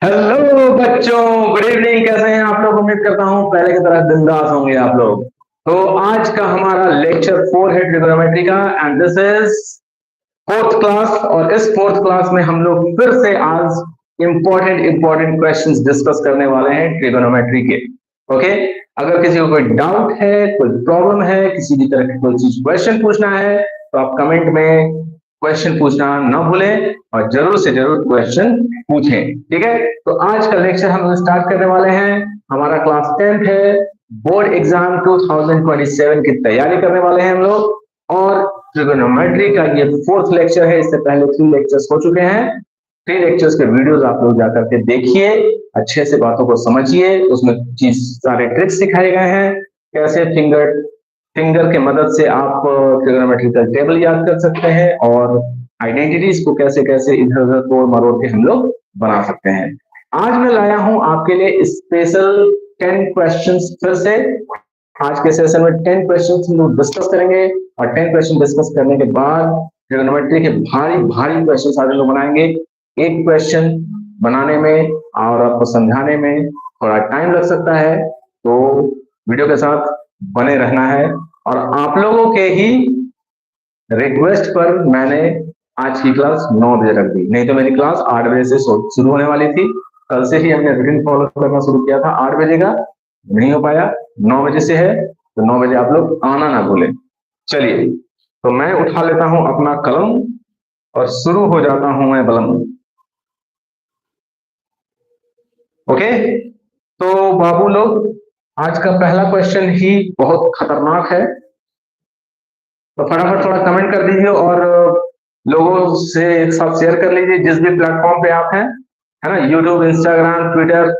Hello बच्चों, good evening. कैसे हैं आप लोग? उम्मीद करता हूँ पहले की तरह बिंदास होंगे आप लोग। तो आज का हमारा लेक्चर 4 है ट्रिगोनोमेट्री का, and this is fourth class. और इस फोर्थ क्लास में हम लोग फिर से आज इंपॉर्टेंट क्वेश्चंस डिस्कस करने वाले हैं ट्रिगोनोमेट्री के। ओके, अगर किसी को कोई डाउट है, कोई प्रॉब्लम है, किसी भी तरह की कोई चीज क्वेश्चन पूछना है, तो आप कमेंट में क्वेश्चन पूछना ना भूलें और जरूर से जरूर क्वेश्चन पूछें। ठीक है, तो आज का लेक्चर हम स्टार्ट करने वाले हैं। हमारा क्लास 10th है, बोर्ड एग्जाम 2027 की तैयारी करने वाले हैं हम लोग। और ट्रिगोनोमेट्री का ये फोर्थ लेक्चर है। इससे पहले 3 लेक्चर्स हो चुके हैं। 3 लेक्चर्स के वीडियोस आप लोग जाकर के देखिए, अच्छे से बातों को समझिए। उसमें चीज सारे ट्रिक्स सिखाए गए हैं, कैसे फिंगर के मदद से आप ट्रिगोनोमेट्रिकल टेबल याद कर सकते हैं और आइडेंटिटीज को कैसे कैसे इधर उधर तोड़ मरोड़ के हम लोग बना सकते हैं। आज मैं लाया हूं आपके लिए स्पेशल 10 क्वेश्चंस। फिर से आज के सेशन में 10 क्वेश्चंस हम लोग डिस्कस करेंगे, और 10 क्वेश्चन डिस्कस करने के बाद ट्रिगोनोमेट्री के भारी भारी क्वेश्चन आज हम लोग बनाएंगे। एक क्वेश्चन बनाने में और आपको समझाने में थोड़ा टाइम लग सकता है, तो वीडियो के साथ बने रहना है। और आप लोगों के ही रिक्वेस्ट पर मैंने आज की क्लास 9 बजे रख दी, नहीं तो मेरी क्लास 8 बजे से शुरू होने वाली थी। कल से ही हमने रूटीन फॉलो करना शुरू किया था 8 बजे का, नहीं हो पाया। 9 बजे से है, तो 9 बजे आप लोग आना ना भूलें। चलिए, तो मैं उठा लेता हूं अपना कलम और शुरू हो जाता हूं मैं बलम। ओके, तो बाबू लोग, आज का पहला क्वेश्चन ही बहुत खतरनाक है, तो फटाफट थोड़ा कमेंट कर दीजिए और लोगों से एक साथ शेयर कर लीजिए जिस भी प्लेटफॉर्म पे आप हैं, है ना। यूट्यूब, इंस्टाग्राम, ट्विटर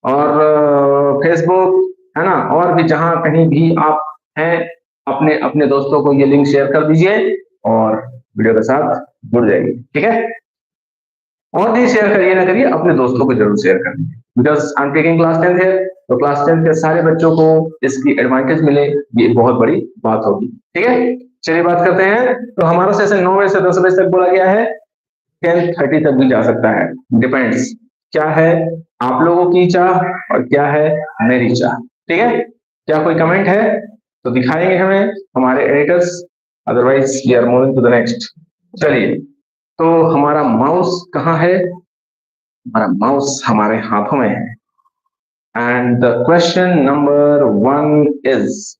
और फेसबुक, है ना। और भी जहां कहीं भी आप हैं, अपने अपने दोस्तों को ये लिंक शेयर कर दीजिए और वीडियो के साथ जुड़ जाइए। ठीक है, और नहीं शेयर करिए ना करिए, अपने दोस्तों को जरूर शेयर कर दीजिए, because I am taking class 10 है, तो क्लास 10 के सारे बच्चों को इसकी एडवांटेज मिले, ये बहुत बड़ी बात होगी। ठीक है, चलिए बात करते हैं। तो हमारा सेशन 9 बजे से 10 बजे तक बोला गया है, 10:30 तक भी जा सकता है, डिपेंड्स क्या है आप लोगों की चाह और क्या है मेरी चाह। ठीक है, क्या कोई कमेंट है तो दिखाएंगे हमें हमारे editors, otherwise we are moving to the next. चलिए, तो हमारा माउस कहाँ है? हमारा माउस हमारे हाथों में है। And the question number 1 is,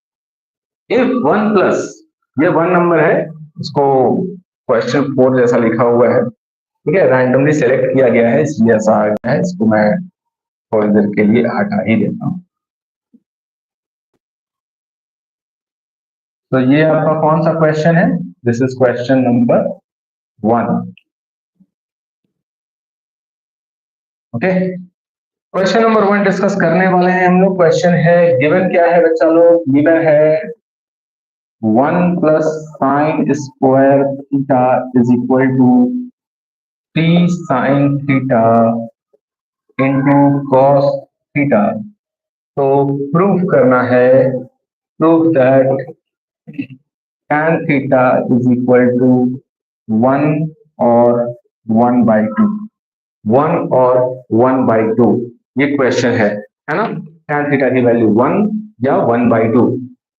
if 1 plus, ये 1 नंबर है, इसको क्वेश्चन 4 जैसा लिखा हुआ है। ठीक है, रैंडमली सेलेक्ट किया गया है इसलिए ऐसा आ गया है। इसको मैं थोड़ी देर के लिए हटा ही देता हूँ। तो ये आपका कौन सा क्वेश्चन है? This is question number 1। Okay, question number 1 discuss करने वाले हैं हम लोग। क्वेश्चन है, गिवन क्या है बच्चा लोग? गिवन है 1 plus sine square theta is equal to 3 sine theta into cos theta. तो प्रूफ करना है, proof that tan theta is equal to 1 और 1/2, 1 और 1/2, ये क्वेश्चन है ना। tan थीटा की वैल्यू 1 या 1/2।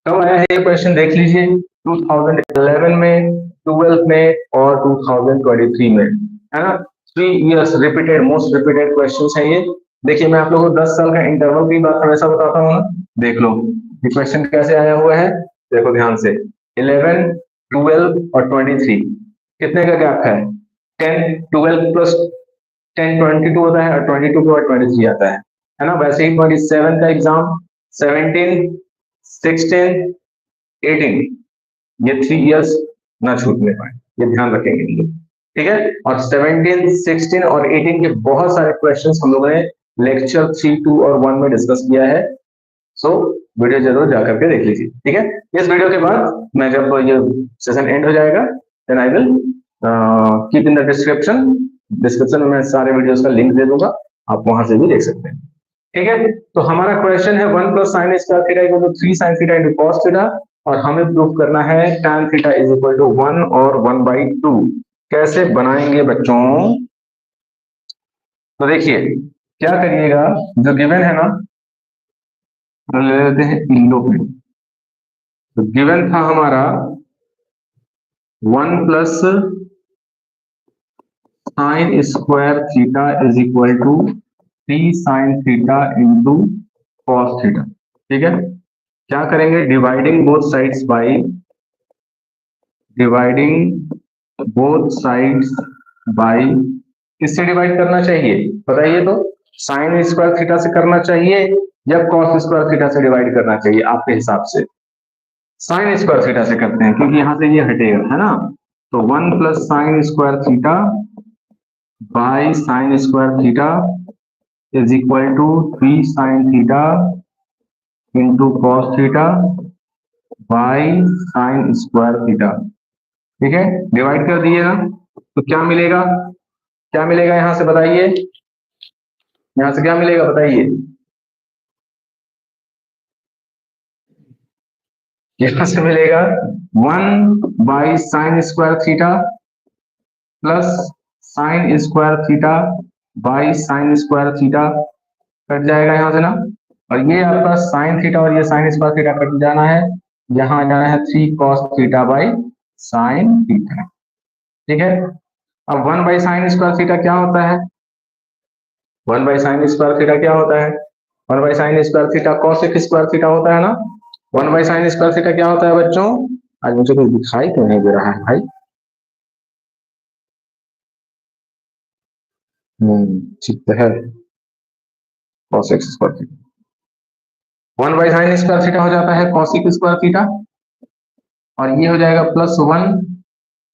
कब आया है ये क्वेश्चन देख लीजिए, 2011 में, 12 में और 2023 में, है ना। 3 years repeated, most repeated question है ये। देखिए, मैं आप लोगों को 10 साल का इंटरवल की बात हमेशा बताता हूँ ना। देख लो ये क्वेश्चन कैसे आया हुआ है, देखो ध्यान से। 11, 12 और 23, कितने का गैप है? 10, 12 प्लस 10 22 होता है, और 22 के बाद 23 आता है ना। वैसे ही 27 का एग्जाम, 17, 16, 18, ये 3 इयर्स ना छूटने पाए, ये ध्यान रखेंगे हम लोग। ठीक है, और 17, 16 और 18 के बहुत सारे क्वेश्चंस हम लोगों ने लेक्चर 3, 2 और 1 में डिस्कस किया है। सो वीडियो जरूर जाकर के देख लीजिए। ठीक है, इस वीडियो के बाद मैं जब ये सेशन एंड हो जाएगा, then I will keep in the description, description में मैं सारे वीडियोस का लिंक दे दूंगा, आप वहां से भी देख सकते हैं। ठीक है, तो हमारा क्वेश्चन है 1 plus sine square theta equal to 3 sine theta into cos theta, और हमें प्रूफ करना है tan theta is equal to 1 और 1/2। कैसे बनाएंगे बच्चों? तो देखिए क्या करिएगा, जो गिवन है ना ले लेते हैं इंडो पे। तो गिवन था हमारा 1 plus sine square theta is equal to 3 sine theta into cos theta. ठीक है, क्या करेंगे, dividing both sides by, dividing both sides by, किससे डिवाइड करना चाहिए बताइए तो, साइन स्क्वायर थीटा से करना चाहिए या कॉस स्क्वायर थीटा से डिवाइड करना चाहिए आपके हिसाब से? साइन स्क्वायर थीटा से करते हैं क्योंकि यहां से ये हटेगा, है ना। तो 1 plus sine square theta by sine square theta is equal to 3 sine theta into cos theta by sine square theta. ठीक है, डिवाइड कर दिएगा तो क्या मिलेगा, क्या मिलेगा यहां से बताइए, यहां से क्या मिलेगा बताइए, यहां से मिलेगा 1 by sine square theta plus sine square theta by sine square theta, cut जाएगा यहां से ना। और ये आपका साइन थीटा और ये साइन स्क्वायर थीटा कट जाना है, यहां जाना है 3 cos theta by sine theta. ठीक है, अब 1 बाई साइन स्क्वायर थीटा क्या होता है, 1 बाई साइन स्क्वायर थीटा क्या होता है, 1 by sine square theta cosec square theta होता है ना। 1 बाई साइन स्क्वायर थीटा क्या होता है बच्चों, आज मुझे कुछ दिखाई क्यों नहीं दे रहा है भाई। ठीक तो है, cosec square theta 1 by sine square theta हो जाता है कॉसेक स्क्वायर थीटा, और ये हो जाएगा +1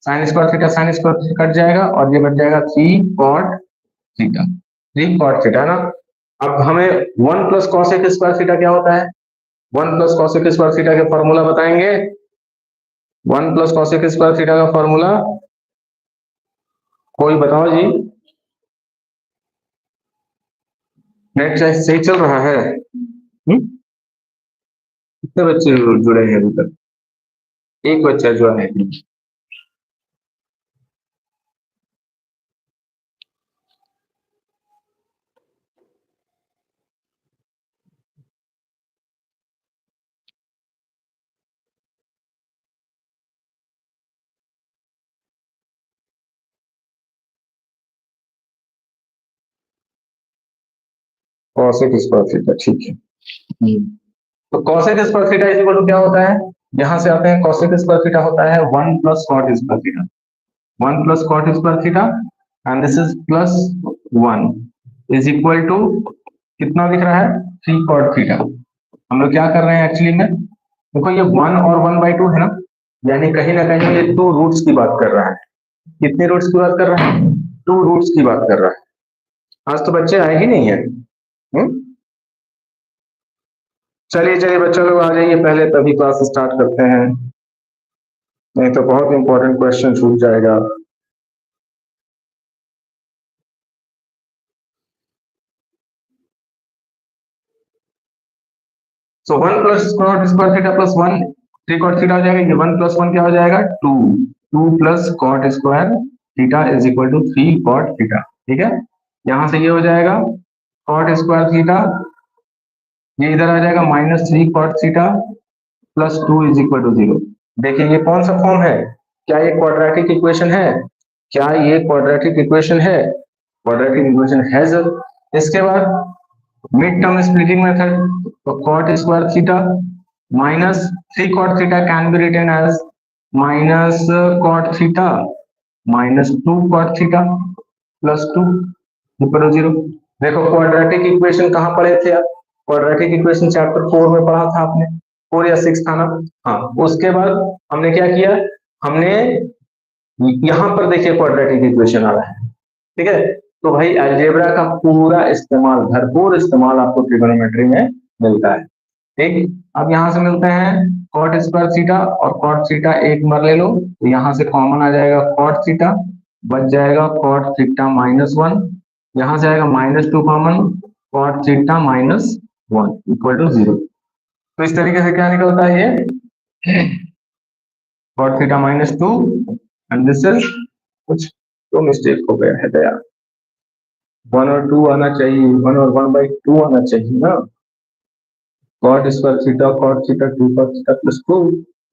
sign square theta, sign square theta cut जाएगा और ये बच जाएगा 3 कॉट थीटा, 3 कॉट थीटा ना। अब हमें 1 प्लस कॉसेक स्क्वायर थीटा क्या होता है, 1 प्लस कॉसेक स्क्वायर थीटा के फॉर्मूला बताएंगे, 1 प्लस कॉसेक स्क्वायर थीटा का फॉर्मूला कोई बताओ जी। नेट सही चल रहा है? कितने बच्चे जुड़े हैं अभी तक? एक बच्चा जो है। कॉसेक स्क्वायर थीटा, ठीक है। तो cosec square theta is equal to क्या होता है, यहां से आते हैं, कॉसेक स्क्वायर थीटा होता है 1 plus cot square theta, 1 plus cot square theta and this is +1 is equal to कितना दिख रहा है, 3 कॉट थीटा। हम लोग क्या कर रहे हैं एक्चुअली में, देखो ये 1 और 1/2 है ना, यानी कहीं ना कहीं ये 2 रूट्स की बात कर रहा है। कितने रूट्स की बात कर रहा है, 2 रूट्स की बात कर रहा है। आज तो बच्चे आए ही नहीं है। चलिए चलिए बच्चों लोग आ जाइए पहले, तभी क्लास स्टार्ट करते हैं, नहीं तो बहुत इंपॉर्टेंट क्वेश्चन छूट जाएगा। So 1 plus cot square theta +1 3 cot theta हो जाएगा, ये 1 + 1 क्या हो जाएगा 2, 2 plus cot square theta is equal to 3 cot theta. ठीक है, यहां से ये हो जाएगा कॉट स्क्वायर थीटा, ये इधर आ जाएगा -3 cot theta +2 is equal to 0। देखिए ये कौन सा फॉर्म है, क्या ये क्वाड्रेटिक इक्वेशन है, क्या ये क्वाड्रेटिक इक्वेशन है, क्वाड्रेटिक इक्वेशन है सर। इसके बाद मिड टर्म स्प्लिटिंग मेथड, तो cot square theta -3 cot theta can be written as minus cot theta -2 cot theta +2 equal to 0। देखो क्वाड्रेटिक इक्वेशन कहाँ पढ़े थे आप, क्वाड्रेटिक इक्वेशन चैप्टर 4 में पढ़ा था आपने, 4 या 6 था ना। हाँ, उसके बाद हमने क्या किया, हमने यहां पर देखिए क्वाड्रेटिक इक्वेशन आ रहा है। ठीक है, तो भाई अलजेब्रा का पूरा इस्तेमाल, भरपूर इस्तेमाल आपको ट्रिगोनोमेट्री में मिलता है। ठीक, अब यहां से मिलते हैं कॉट स्क्वायर थीटा और कॉट थीटा एक बार ले लो, तो यहां से कॉमन आ जाएगा कॉट थीटा, बच जाएगा कॉट थीटा -1, यहां से आएगा -2 common, cot theta -1 equal to 0। तो इस तरीके से क्या निकलता है ये cot theta -2 and this is, कुछ तो मिस्टेक हो गया है दया। 1 और 2 आना चाहिए, 1 और 1/2 आना चाहिए ना। cot square theta cot theta 2 cot theta plus 2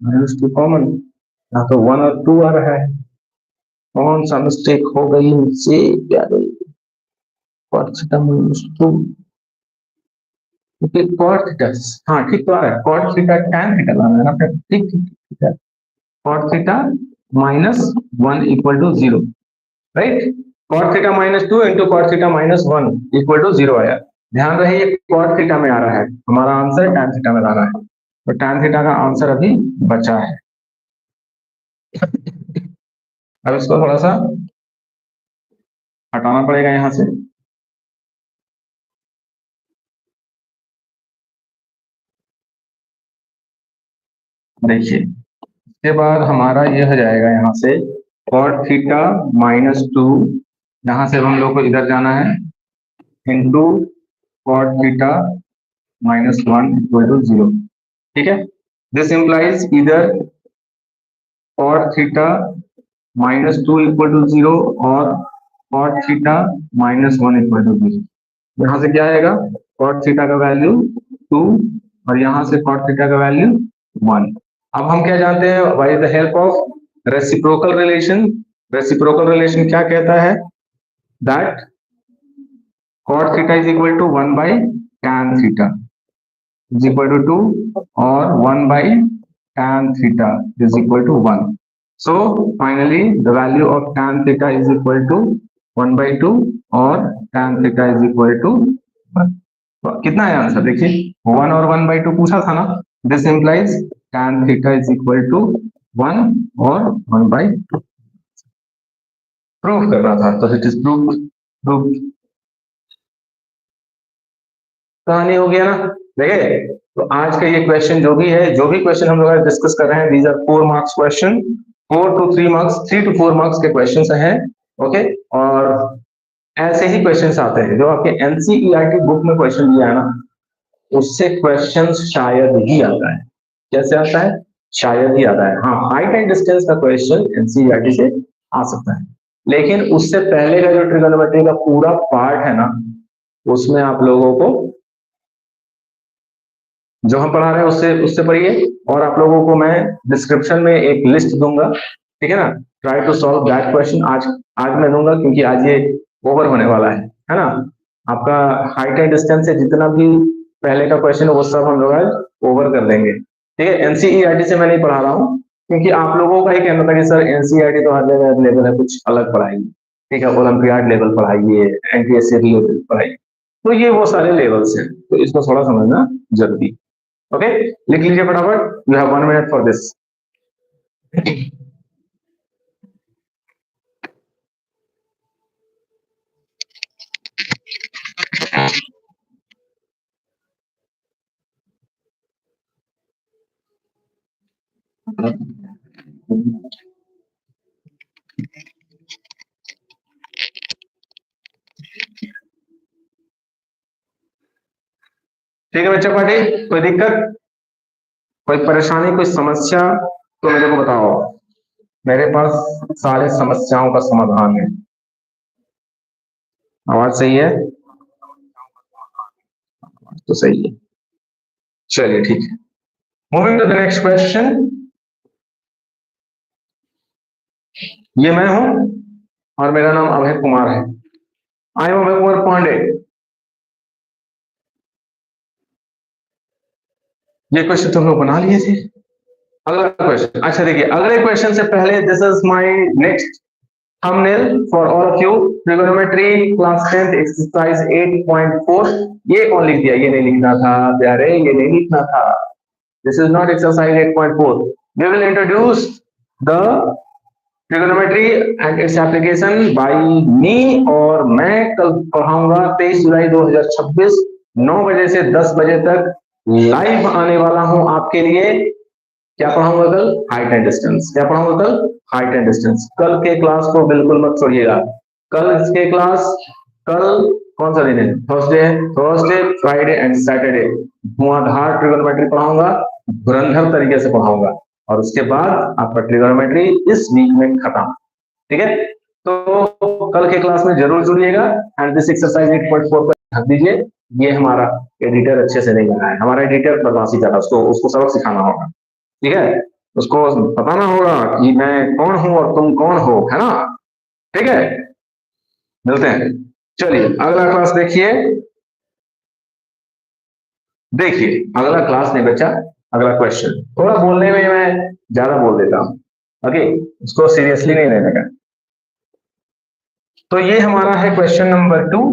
minus 2 common, यहाँ तो 1 और 2 आ रहा है। कौन सा मिस्टेक हो गई मुझसे, क्या गई? cot theta minus 2, okay cot theta, हाँ ठीक तो आ रहा है, cot थीटा tan थीटा लाना है ना, फिर ठीक ठीक ठीक है। cot theta minus 1 equal to 0, right. cot theta minus 2 into cot theta minus 1 equal to 0 आया। ध्यान रहे ये cot थीटा में आ रहा है, हमारा आंसर tan थीटा में लाना है, तो tan थीटा का आंसर अभी बचा है। अब इसको थोड़ा सा हटाना पड़ेगा यहां से। देखिए इसके बाद हमारा यह हो जाएगा यहाँ से cot थीटा माइनस 2, यहाँ से हम लोग को इधर जाना है, into cot theta minus 1 equal to 0, ठीक है। दिस इंप्लाइज इधर cot theta minus 2 equal to 0 और cot theta minus 1 equal to 0। यहाँ से क्या आएगा, cot थीटा का वैल्यू 2 और यहाँ से cot थीटा का वैल्यू 1। अब हम क्या जानते हैं, by the help of reciprocal relation. Reciprocal relation क्या कहता है, that cot theta is equal to 1 by tan theta is equal to 2 और 1 by tan theta is equal to 1। So finally the value of tan theta is equal to 1/2 और tan theta is equal to 1। तो कितना है answer देखिए, 1 और 1/2 पूछा था ना, this implies tan theta is equal to 1 और 1/2 प्रूव करना था, तो इट इज प्रूव। प्रूव कहानी हो गया ना। देखिए तो आज का ये क्वेश्चन जो भी है, जो भी क्वेश्चन हम लोग डिस्कस कर रहे हैं, these are 4 marks question, 4 to 3 marks, 3 to 4 marks के क्वेश्चन हैं, ओके। और ऐसे ही क्वेश्चंस आते हैं जो आपके एनसीईआरटी बुक में क्वेश्चन दिया है ना, उससे क्वेश्चन शायद ही आता है। कैसे आता है, शायद ही आता है। हाँ, हाइट एंड डिस्टेंस का क्वेश्चन एनसीईआरटी से आ सकता है, लेकिन उससे पहले का जो ट्रिगोनोमेट्री का पूरा पार्ट है ना, उसमें आप लोगों को जो हम पढ़ा रहे हैं उससे उससे पढ़िए, और आप लोगों को मैं डिस्क्रिप्शन में एक लिस्ट दूंगा, ठीक है ना। Try to solve that question. आज मैं दूंगा क्योंकि आज ये ओवर होने वाला है ना। आपका हाइट एंड डिस्टेंस से जितना भी पहले का क्वेश्चन है वो सब हम लोग आज ओवर कर देंगे, ठीक है। एनसीईआरटी से मैं नहीं पढ़ा रहा हूँ, क्योंकि आप लोगों का ही कहना था कि सर एनसीईआरटी तो हर जगह अवेलेबल है, कुछ अलग पढ़ाइए, ठीक है, ओलंपियाड लेवल पढ़ाइए, एनटीएससी लेवल पढ़ाइए, तो ये वो सारे लेवल्स हैं, तो इसको थोड़ा समझना जरूरी। ओके, लिख लीजिए फटाफट, you have 1 minute for this. ठीक है बच्चा पार्टी, कोई दिक्कत, कोई परेशानी, कोई समस्या तो मेरे को बताओ, मेरे पास सारे समस्याओं का समाधान है। आवाज सही है, तो सही है, चलिए ठीक है। Moving to the next question. ये मैं हूं और मेरा नाम अभय कुमार है। I am Abhay Kumar Pandey. ये क्वेश्चन तुम लोग बना लिए थे। अगला क्वेश्चन, अच्छा देखिए, अगले क्वेश्चन से पहले this is my next thumbnail for all of you, trigonometry class 10th exercise 8.4। ये कौन लिख दिया, ये नहीं लिखना था प्यारे, ये नहीं लिखना था। This is not exercise 8.4। We will introduce the trigonometry and its application by me, और मैं कल पढ़ाऊंगा 23 जुलाई 2026 9 बजे से 10 बजे तक लाइव आने वाला हूं आपके लिए। क्या पढ़ाऊंगा कल, हाइट एंड डिस्टेंस। क्या पढ़ाऊंगा कल, हाइट एंड डिस्टेंस। कल के क्लास को बिल्कुल मत छोड़िएगा। कल इसके क्लास, कल कौन सा दिन है, थर्सडे है, Thursday Friday and Saturday Dhuandhar trigonometry पढ़ाऊंगा, धुरंधर तरीके से पढ़ाऊंगा, और उसके बाद आपका ट्रिगोनोमेट्री इस वीक में खत्म, ठीक है। तो कल के क्लास में जरूर जुड़िएगा। एंड दिस एक्सरसाइज 8.4 पर ध्यान दीजिए। ये हमारा एडिटर अच्छे से नहीं बना है, हमारा एडिटर बदमाशी कर रहा है, उसको उसको सबक सिखाना होगा, ठीक है। उसको बताना होगा कि मैं कौन हूं और तुम कौन हो, है ना, ठीक है। मिलते हैं, चलिए अगला क्लास देखिए। देखिए अगला क्लास नहीं बच्चा, अगला क्वेश्चन। थोड़ा बोलने में मैं ज्यादा बोल देता हूँ, ओके, उसको सीरियसली नहीं लेने का। तो ये हमारा है क्वेश्चन नंबर 2।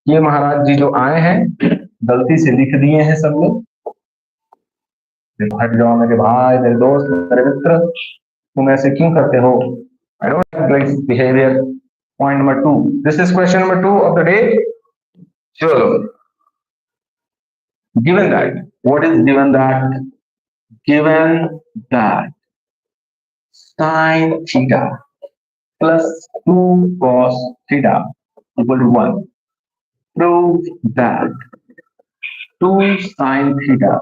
ये महाराज जी जो आए हैं गलती से लिख दिए हैं सब लोग। हट जाओ मेरे भाई, मेरे दोस्त, मेरे मित्र, तुम ऐसे क्यों करते हो? I don't like behaviour. Point number 2, this is question number 2 of the day. चलो, given that, what is given that? Given that sin theta plus 2 cos theta equal to 1. Prove that 2 sin theta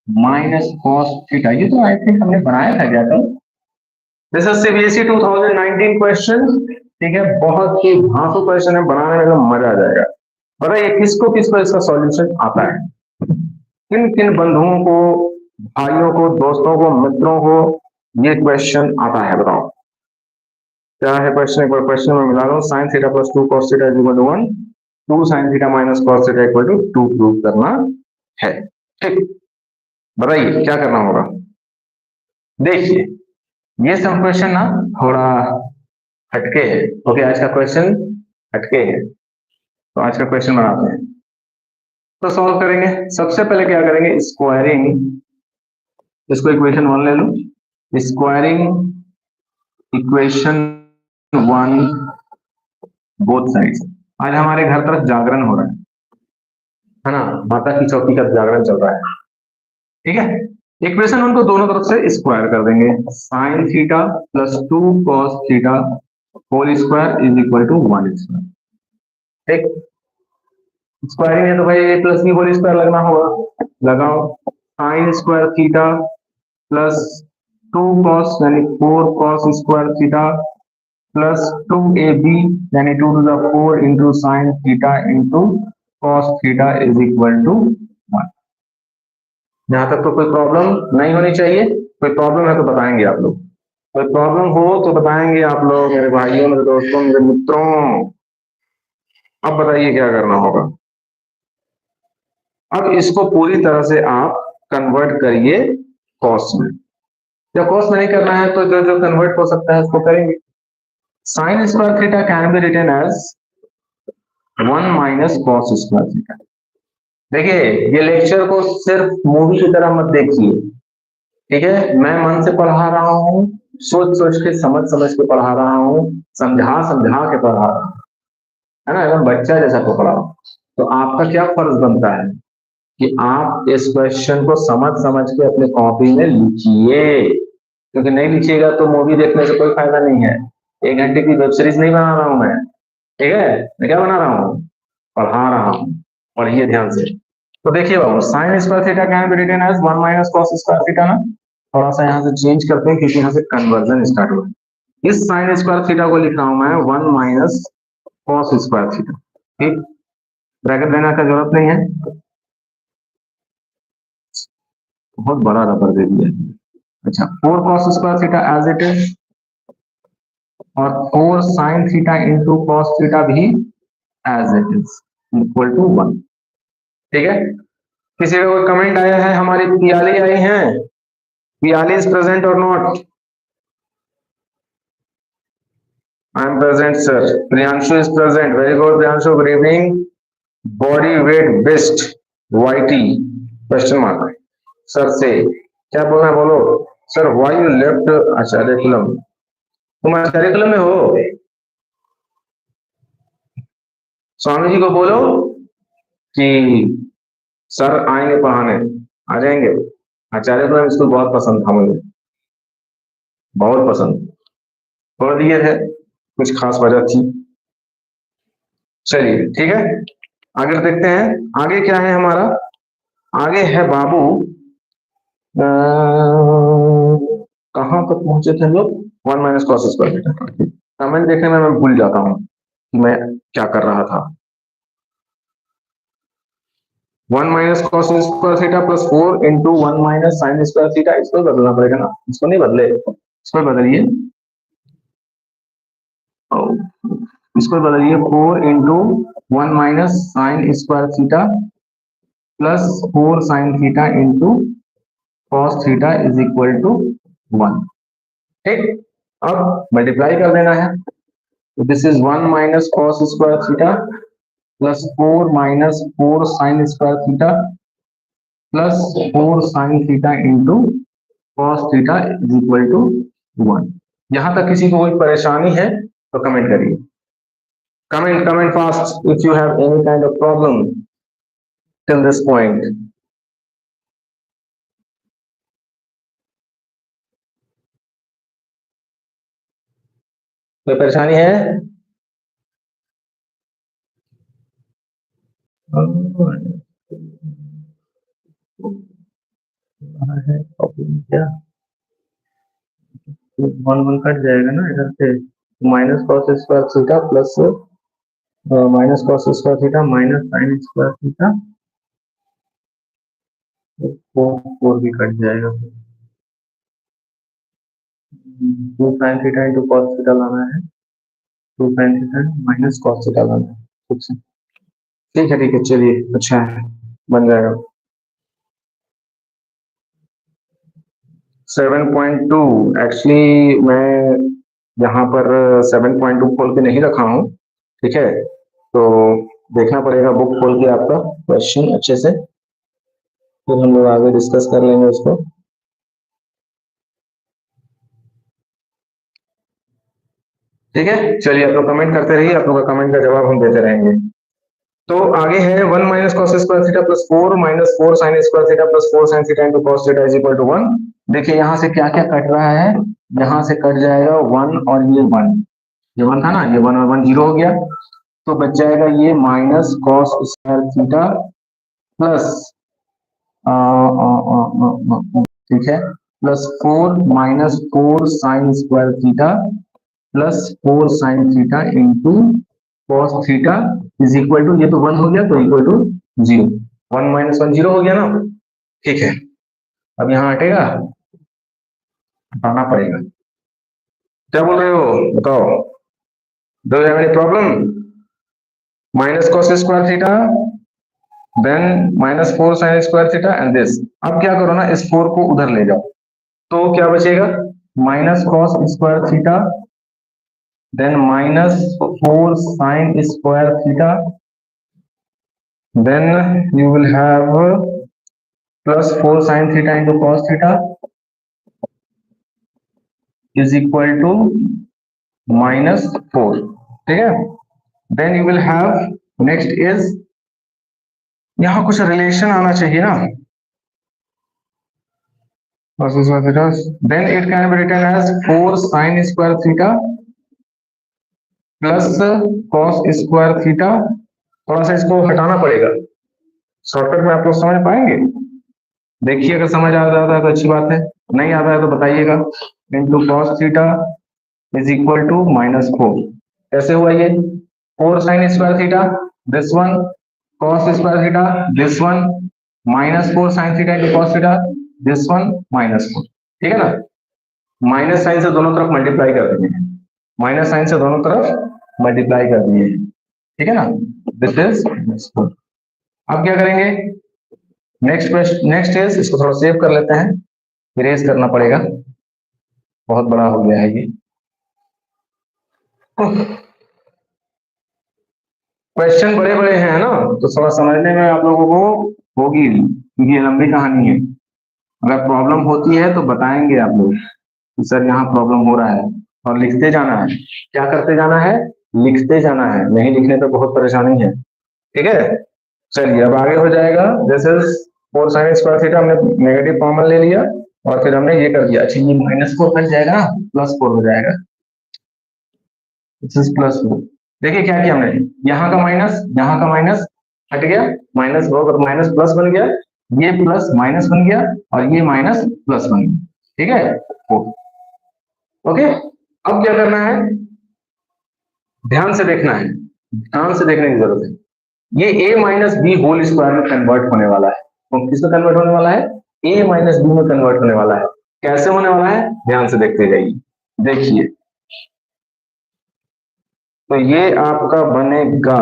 minus cos theta, ये तो I think हमने बनाया था क्या कल? This is CBSE 2019 question, ठीक है। बहुत ही धांसू क्वेश्चन है, बनाने में तो मजा आ जाएगा। बताइए किसको किसको इसका सॉल्यूशन आता है? किन किन बंधुओं को, भाइयों को, दोस्तों को, मित्रों को ये क्वेश्चन आता है? बताओ क्या है क्वेश्चन। एक बार क्वेश्चन में मिला लो। Sine theta plus 2 cos theta is equal to 1, 2 sin theta minus cos theta equal to 2 prove करना है, ठीक। बताइए क्या करना होगा। देखिए ये सब क्वेश्चन ना थोड़ा हटके है, ओके, आज का क्वेश्चन हटके है। तो आज का क्वेश्चन बनाते हैं, तो सॉल्व करेंगे। सबसे पहले क्या करेंगे, स्क्वायरिंग, इसको इक्वेशन 1 ले लो, स्क्वायरिंग इक्वेशन 1 बोथ साइड्स। आज हमारे घर तरफ जागरण हो रहा है ना, माता की चौकी का जागरण चल रहा है, ठीक है। इक्वेशन 1 को दोनों तरफ से स्क्वायर कर देंगे। Sine theta plus 2 cos theta whole square is equal to 1 square, ठीक। स्क्वायरिंग है तो भाई प्लस बी होल स्क्वायर लगना होगा, लगाओ। Sine square theta plus 2 cos यानी 4 cos square theta plus 2ab यानी 2 to the 4 into sine theta into cos theta is equal to 1। यहाँ तक तो कोई प्रॉब्लम नहीं होनी चाहिए। कोई प्रॉब्लम है तो बताएंगे आप लोग, कोई प्रॉब्लम हो तो बताएंगे आप लोग, मेरे भाइयों, मेरे दोस्तों, मेरे मित्रों। अब बताइए क्या करना होगा। अब इसको पूरी तरह से आप कन्वर्ट करिए कॉस में, या कॉस में नहीं करना है तो जो जो कन्वर्ट हो सकता है उसको करेंगे। Sine square theta can be written as 1 minus cos square theta. देखिए ये लेक्चर को सिर्फ मूवी की तरह मत देखिए, ठीक है। मैं मन से पढ़ा रहा हूँ, सोच सोच के, समझ समझ के पढ़ा रहा हूँ, समझा समझा के पढ़ा रहा हूँ, है ना, एकदम बच्चा जैसा को पढ़ा रहा हूँ। तो आपका क्या फर्ज बनता है कि आप इस क्वेश्चन को समझ समझ के अपने कॉपी में लिखिए, क्योंकि नहीं लिखिएगा तो मूवी देखने से कोई फायदा नहीं है। 1 घंटे की वेब सीरीज नहीं बना रहा हूं मैं, ठीक है। मैं क्या बना रहा हूँ, पढ़ा रहा हूँ। पढ़िए ध्यान से। तो देखिए बाबू, sine square theta can be written as 1 minus cos square theta ना। थोड़ा सा यहाँ से चेंज करते हैं क्योंकि यहाँ से कन्वर्जन स्टार्ट हुआ है। इस साइन स्क्वायर थीटा को लिख रहा हूं मैं 1 माइनस कॉस स्क्वायर थीटा, ठीक। ब्रैकेट देने का जरूरत नहीं है, बहुत बड़ा रबर दे दिया। अच्छा, 4 cos square theta as it is, और 4 sin theta into cos theta भी as it is equal to 1, ठीक है। किसी का कोई कमेंट आया है? हमारी पियाली आई हैं, पियाली इज प्रेजेंट और not? I am present sir. Priyanshu is present, very good Priyanshu, good evening. Body weight best वाईटी क्वेश्चन मार्क सर से क्या बोलना है बोलो। Sir why you left Acharyakulam? तुम आचार्य कुलम में हो? स्वामी जी को बोलो कि सर आएंगे पढ़ाने, आ जाएंगे। आचार्य कुलम स्कूल बहुत पसंद था मुझे, बहुत पसंद। छोड़ दिए थे, कुछ खास वजह थी। चलिए ठीक है, आगे देखते हैं। आगे क्या है हमारा? आगे है बाबू, कहां तक पहुंचे थे लोग? 1 minus cos square theta. Comment देखने में मैं भूल जाता हूँ कि मैं क्या कर रहा था। 1 minus cos square theta plus 4 into 1 minus sine square theta, इसको बदलना पड़ेगा ना, इसको नहीं बदले, इसको बदलिए, इसको बदलिए 4 into 1 minus sine square theta plus 4 sine theta into cos theta is equal to 1। ठीक, अब मल्टीप्लाई कर देना है, तो this is 1 minus cos square theta plus 4 minus 4 sine square theta plus 4 sine theta into cos theta is equal to 1। यहां तक किसी को कोई परेशानी है तो कमेंट करिए, comment fast if you have any kind of problem till this point. कोई परेशानी है? है प्रॉब्लम क्या? 1 कट जाएगा ना इधर से, minus cos square theta plus minus cos square theta minus sine square theta, 4 भी कट जाएगा, 2 sine theta into cos theta लाना है, 2 sine theta minus cos theta लाना है। ठीक है चलिए, अच्छा है, बन जाएगा। 7.2 एक्चुअली मैं यहाँ पर 7.2 खोल के नहीं रखा हूँ, ठीक है, तो देखना पड़ेगा बुक खोल के आपका क्वेश्चन अच्छे से, फिर हम लोग आगे डिस्कस कर लेंगे उसको। ठीक है, चलिए आप लोग कमेंट करते रहिए, आप लोग का कमेंट का जवाब हम देते रहेंगे। तो आगे है 1 minus cos square theta plus 4 minus 4 sine square theta plus 4 sine theta into cos theta is equal to 1। देखिए यहाँ से क्या क्या कट रहा है, यहाँ से कट जाएगा 1 और ये 1, ये 1 था ना, ये 1 और 1 0 हो गया, तो बच जाएगा ये minus cos square theta plus ठीक है plus 4 minus 4 sine square theta plus 4 sine theta into cos theta is equal to, ये तो 1 हो गया तो इक्वल टू 0, 1 माइनस 1 0 हो गया ना। ठीक है, अब यहाँ हटेगा, हटाना पड़ेगा। क्या बोल रहे हो बताओ, do you have any problem? Minus cos square theta then minus 4 sine square theta and this, अब क्या करो ना, इस 4 को उधर ले जाओ, तो क्या बचेगा, minus cos square theta then minus 4 sine square theta, then you will have plus 4 sine theta into cos theta is equal to minus 4, ठीक है, then you will have next is, यहाँ कुछ रिलेशन आना चाहिए ना, then it can be written as 4 sine square theta plus cos square theta, थोड़ा सा इसको हटाना पड़ेगा, शॉर्टकट में आप लोग समझ पाएंगे, देखिए अगर समझ आ जाता है तो अच्छी बात है, नहीं आता है तो बताइएगा। Into cos theta is equal to minus 4, कैसे हुआ ये, 4 sine square theta this one, cos square theta this one, minus 4 sine theta into cos theta this one minus 4, ठीक है ना, माइनस साइन से दोनों तरफ मल्टीप्लाई कर देंगे, माइनस साइन से दोनों तरफ मल्टीप्लाई कर दिए, ठीक है ना, दिस इज माइनस 4। अब क्या करेंगे, नेक्स्ट इज, इसको थोड़ा सेव कर लेते हैं, इरेज करना पड़ेगा, बहुत बड़ा हो गया है ये। क्वेश्चन बड़े बड़े हैं ना, तो थोड़ा समझने में आप लोगों को होगी, क्योंकि ये लंबी कहानी है, अगर प्रॉब्लम होती है तो बताएंगे आप लोग कि सर यहाँ प्रॉब्लम हो रहा है, और लिखते जाना है, क्या करते जाना है, लिखते जाना है, नहीं लिखने तो बहुत परेशानी है, ठीक है। चलिए अब आगे हो जाएगा, जैसे 4 साइन स्क्वायर थीटा हमने नेगेटिव कॉमन ले लिया और फिर हमने ये कर दिया, अच्छा ये माइनस 4 कट जाएगा ना, प्लस 4 हो जाएगा, दिस इज प्लस 4। देखिए क्या किया हमने, यहाँ का माइनस हट गया, माइनस माइनस प्लस बन गया, ये प्लस माइनस बन गया और ये माइनस प्लस बन गया, ठीक है, ओके। अब क्या करना है, ध्यान से देखना है, ध्यान से देखने की जरूरत है। ये a minus B whole square में कन्वर्ट होने वाला है। तो किसमें कन्वर्ट होने वाला है? a माइनस बी में कन्वर्ट होने वाला है। कैसे होने वाला है? ध्यान से देखते जाइए। देखिए, तो ये आपका बनेगा,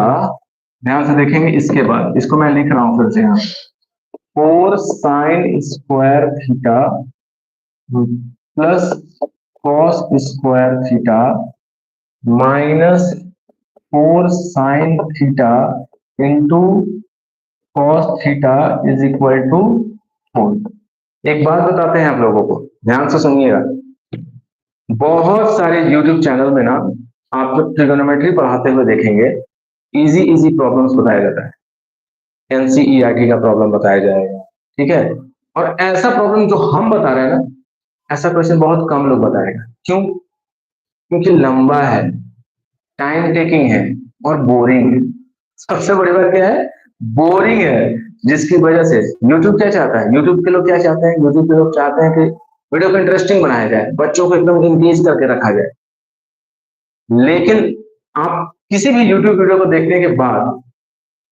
ध्यान से देखेंगे। इसके बाद इसको मैं लिख रहा हूं फिर से यहाँ, 4 sine square theta plus cos square theta minus 4 sine theta into cos theta is equal to 4। एक बात बताते हैं आप लोगों को, ध्यान से सुनिएगा। बहुत सारे YouTube चैनल में ना आप जब ट्रिगोनोमेट्री पढ़ाते हुए देखेंगे, इजी इजी प्रॉब्लम्स बताया जाता है, NCERT का प्रॉब्लम बताया जाएगा, ठीक है। और ऐसा प्रॉब्लम जो हम बता रहे हैं ना, ऐसा क्वेश्चन बहुत कम लोग बताएगा। क्यों? क्योंकि लंबा है, टाइम टेकिंग है और बोरिंग है। सबसे बड़ी बात क्या है? बोरिंग है, जिसकी वजह से YouTube क्या चाहता है? YouTube के लोग क्या चाहते हैं? YouTube के लोग चाहते हैं कि वीडियो को इंटरेस्टिंग बनाया जाए, बच्चों को एकदम इंगेज करके रखा जाए। लेकिन आप किसी भी YouTube वीडियो को देखने के बाद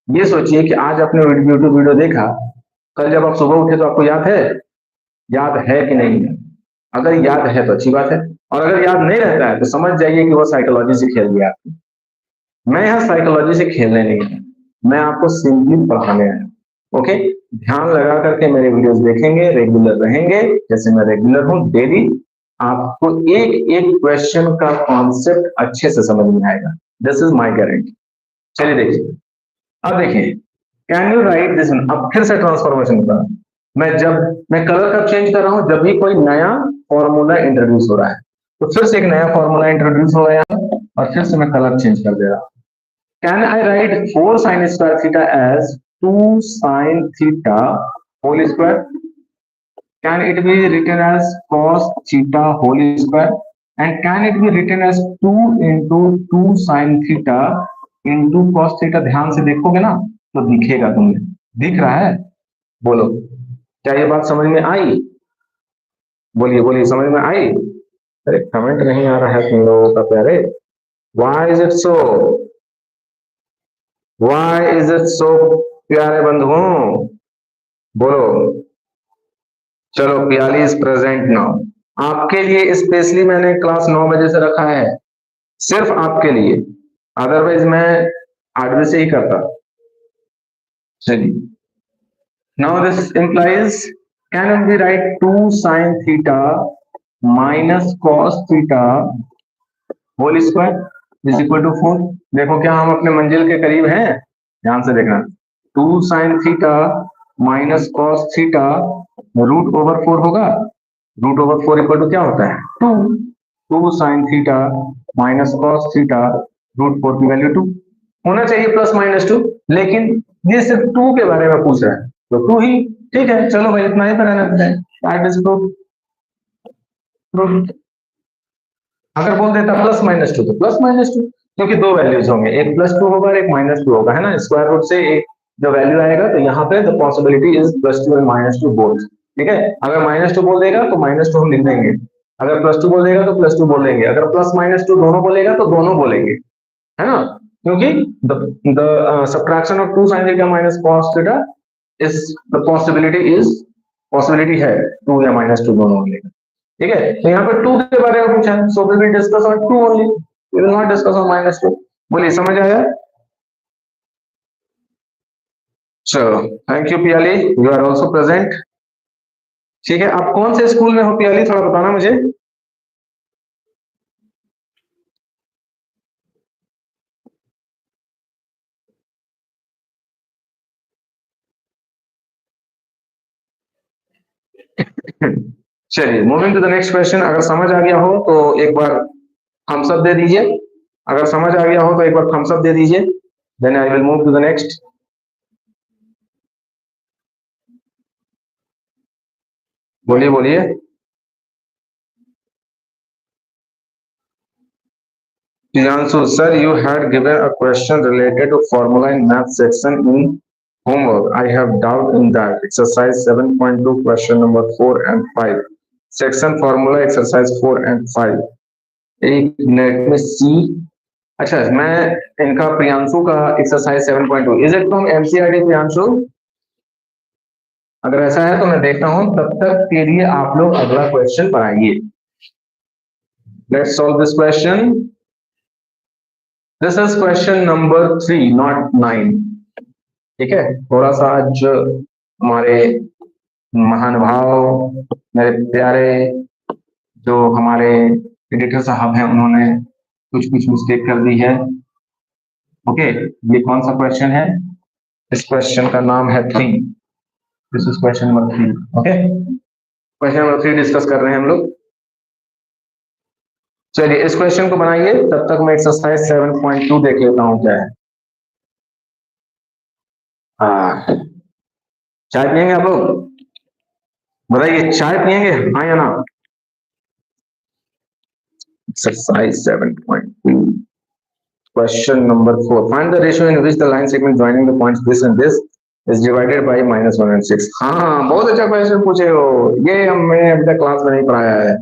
ये सोचिए कि आज आपने YouTube वीडियो देखा, कल जब आप सुबह उठे तो आपको याद है? याद है कि नहीं है? अगर याद है तो अच्छी बात है, और अगर याद नहीं रहता है तो समझ जाइए कि वो साइकोलॉजी से खेल गया। मैं यहाँ साइकोलॉजी से खेलने नहीं है, मैं आपको सिंपली पढ़ाने आया। ओके, ध्यान लगा करके मेरे वीडियोस देखेंगे, रेगुलर रहेंगे जैसे मैं रेगुलर हूँ। डेली आपको एक एक क्वेश्चन का कॉन्सेप्ट अच्छे से समझ में आएगा, दिस इज माय गारंटी। चलिए देखिए, अब देखिए, कैन यू राइट दिस। अब फिर से ट्रांसफॉर्मेशन का मैं कलर कब चेंज कर रहा हूं? जब भी कोई नया फॉर्मूला इंट्रोड्यूस हो रहा है, तो फिर से एक नया फॉर्मूला इंट्रोड्यूस हो गया और फिर से मैं कलर चेंज कर दे रहा हूं। Can I write 4 sin square theta as 2 sin theta whole square? Can it be written as cos theta whole square? And can it be written as 2 into 2 sin theta into cos theta? ध्यान से देखोगे ना तो दिखेगा, तुम्हें दिख रहा है? बोलो, क्या ये बात समझ में आई? बोलिए बोलिए, समझ में आई? अरे कमेंट नहीं आ रहा है तुम लोगों का प्यारे। Why is it so? Why is it so? प्यारे बंधुओं बोलो। चलो, पियाली इज प्रेजेंट नाउ। आपके लिए स्पेशली मैंने क्लास 9 बजे से रखा है, सिर्फ आपके लिए, अदरवाइज मैं 8 बजे से ही करता। चलिए, now this implies, can we write 2 sin theta minus cos theta whole square is equal to 4। देखो क्या हम अपने मंजिल के करीब हैं? ध्यान से देखना। 2 sin theta minus cos theta root over 4 होगा। रूट ओवर 4 इक्वल टू क्या होता है? 2। 2 sin theta minus cos theta root 4 की वैल्यू 2 होना चाहिए, प्लस माइनस 2, लेकिन ये सिर्फ 2 के बारे में पूछ रहा है तो 2 ही ठीक है। चलो भाई, इतना ही कराना है। अगर बोल देता प्लस माइनस 2 तो प्लस माइनस 2, क्योंकि दो वैल्यूज होंगे, एक प्लस 2 होगा और एक माइनस 2 होगा, है ना। स्क्वायर रूट से एक जो वैल्यू आएगा तो यहाँ पे the possibility is plus 2 and minus 2 both, ठीक है। अगर माइनस 2 बोल देगा तो माइनस 2 हम लिख देंगे, अगर प्लस 2 बोल देगा तो प्लस 2 बोल देंगे, अगर प्लस माइनस 2 दोनों बोलेगा तो दोनों बोलेंगे, है ना। क्योंकि the subtraction of 2 sin theta minus cos theta is the possibility है 2 या माइनस 2 दोनों बोलेगा, ठीक है। तो यहाँ पे 2 के बारे में पूछा है, so we will discuss on 2 only, we will not discuss on minus 2। बोलिए, समझ आया? चलो, thank you Piyali, you are also present. ठीक है, आप कौन से स्कूल में हो पियाली, थोड़ा बताना मुझे। चलिए, moving to the next question. अगर समझ आ गया हो तो एक बार थम्स अप दे दीजिए, अगर समझ आ गया हो तो एक बार थम्स अप दे दीजिए, then I will move to the next. बोलिए बोलिए। Priyanshu, sir, you had given a question related to formula in math section in homework. I have doubt in that. Exercise 7.2, question number 4 and 5. Section formula exercise 4 and 5. Let me see. अच्छा, मैं इनका प्रियांशु का exercise 7.2 is it from NCERT Priyanshu? अगर ऐसा है तो मैं देखता हूं, तब तक के लिए आप लोग अगला क्वेश्चन बनाइए। Let's solve this question. This is question number 3 not 9। ठीक है, थोड़ा सा आज हमारे महानुभाव, मेरे प्यारे जो हमारे एडिटर साहब हैं, उन्होंने कुछ कुछ मिस्टेक कर दी है। ओके, ये कौन सा क्वेश्चन है? इस क्वेश्चन का नाम है 3। This is question number 3। Okay, question number 3 discuss कर रहे हैं हम लोग। चलिए इस क्वेश्चन को बनाइए, तब तक मैं एक्सरसाइज 7.2 देख लेता हूं क्या है। चाय पियेंगे आप लोग? बताइए, चाय पियेंगे हाँ या ना? Exercise 7.2 question number 4, find the ratio in which the line segment joining the points this and this is divided by -1 and 6। हाँ, बहुत अच्छा क्वेश्चन पूछे हो। ये हमने अभी तक क्लास में नहीं पढ़ाया है,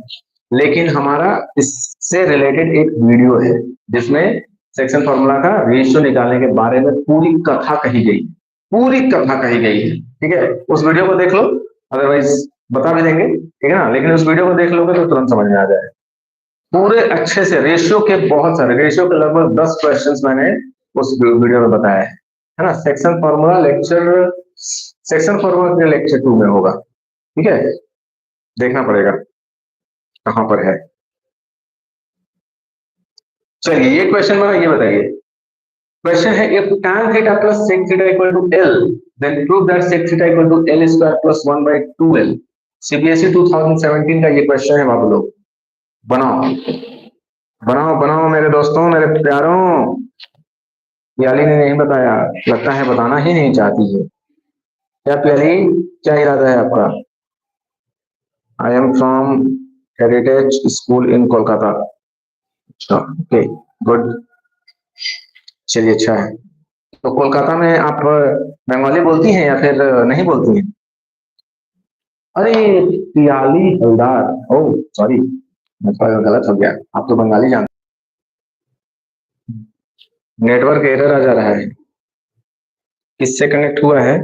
लेकिन हमारा इससे रिलेटेड एक वीडियो है जिसमें सेक्शन फॉर्मूला का रेशियो निकालने के बारे में पूरी कथा कही गई, पूरी कथा कही गई है। ठीक है, उस वीडियो को देख लो, अदरवाइज बता भी देंगे, ठीक है ना, लेकिन उस वीडियो को देख लोगे तो तुरंत समझ में आ जाएगा पूरे अच्छे से। रेशियो के बहुत सारे, रेशियो के लगभग 10 क्वेश्चंस मैंने उस वीडियो में बताया है ना। सेक्शन फॉर्मूला के लेक्चर 2 में होगा। ठीक है, देखना पड़ेगा कहां पर है। चलिए ये क्वेश्चन बना, ये बताइए। क्वेश्चन है if tan theta plus sec theta equal to L, then prove that sec theta equal to L square plus 1/2L। CBSE 2017 का ये क्वेश्चन है बाबू लोग। बनाओ बनाओ बनाओ मेरे दोस्तों, मेरे प्यारों। प्याली ने नहीं बताया, लगता है बताना ही नहीं चाहती है। क्या प्याली, क्या इरादा है आपका? I am from heritage school इन कोलकाता। अच्छा, ओके, गुड। चलिए अच्छा है। तो कोलकाता में आप बंगाली बोलती हैं या फिर नहीं बोलती हैं? अरे, पियाली हलदार, ओह सॉरी, मैं थोड़ा गलत हो गया। आप तो बंगाली जानते हैं। नेटवर्क एरर आ जा रहा है, किससे कनेक्ट हुआ है?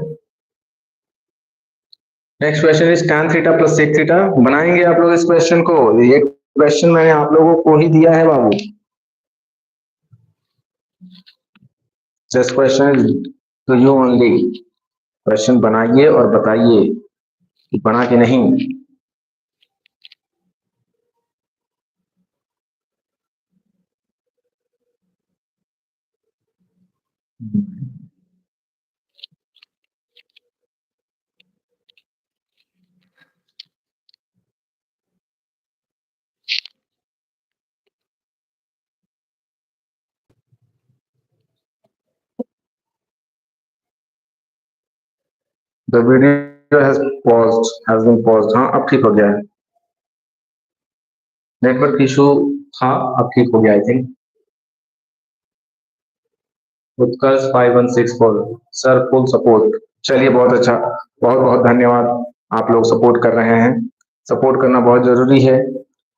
Next question is tan theta plus sec theta. बनाएंगे आप लोग इस क्वेश्चन को? ये क्वेश्चन मैंने आप लोगों को ही दिया है बाबू। This question is to you only. Question बनाइए और बताइए कि बना कि नहीं। The video has been paused. हाँ, अब ठीक हो गया है। नेटवर्क इशू था, अब ठीक हो गया I think. Utkarsh 5164 sir, full support. चलिए बहुत अच्छा, बहुत बहुत धन्यवाद। आप लोग सपोर्ट कर रहे हैं, सपोर्ट करना बहुत जरूरी है।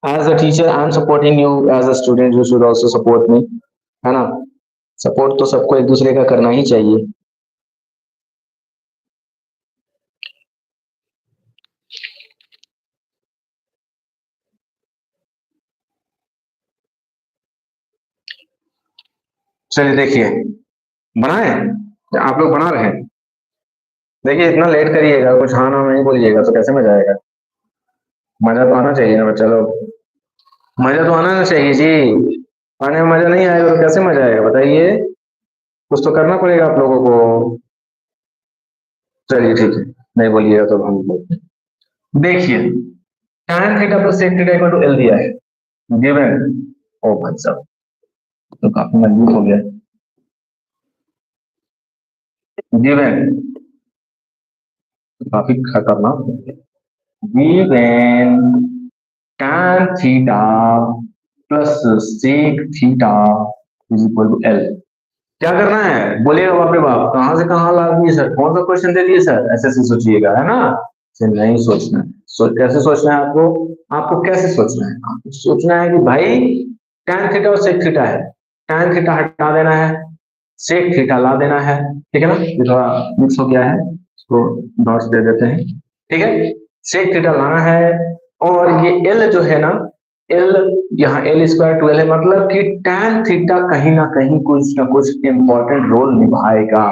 As a teacher I am supporting you, as a student you should also support me, है ना। सपोर्ट तो सबको एक दूसरे का करना ही चाहिए। चलिए देखिए, बनाए आप लोग बना रहे हैं। देखिए इतना लेट करिएगा, कुछ हाँ ना नहीं बोलिएगा तो कैसे मजा आएगा? मजा तो आना चाहिए ना बच्चा लोग, मजा तो आना चाहिए जी। आने में मजा नहीं आएगा तो कैसे मजा आएगा बताइए? कुछ तो करना पड़ेगा आप लोगों को। चलिए ठीक है, नहीं बोलिएगा तो हम बोलते हैं। देखिए, tan theta plus sec theta equal to L दिया है, गिवन। ओ भाई साहब, तो काफी मजबूत हो गया। गिवन, काफी खतरनाक हो गया। Given tan theta plus sec theta is equal to L। क्या करना है बोलिएगा? बाप रे बाप, कहां से कहां ला दिए सर, कौन सा क्वेश्चन दे दिए सर? ऐसे ऐसे सोचिएगा, है ना। से नहीं सोचना है। कैसे सोचना है आपको? आपको कैसे सोचना है? आपको सोचना है कि भाई tan थीटा और sec थीटा है, tan थीटा हटा देना है, sec थीटा ला देना है, ठीक है ना। ये थोड़ा मिक्स हो गया है, इसको डॉट्स दे देते हैं, ठीक है। sec थीटा लाना है और ये l जो है ना, l यहाँ l स्क्वायर 12 है, मतलब कि tan थीटा कहीं ना कहीं कुछ ना कुछ इंपॉर्टेंट रोल निभाएगा,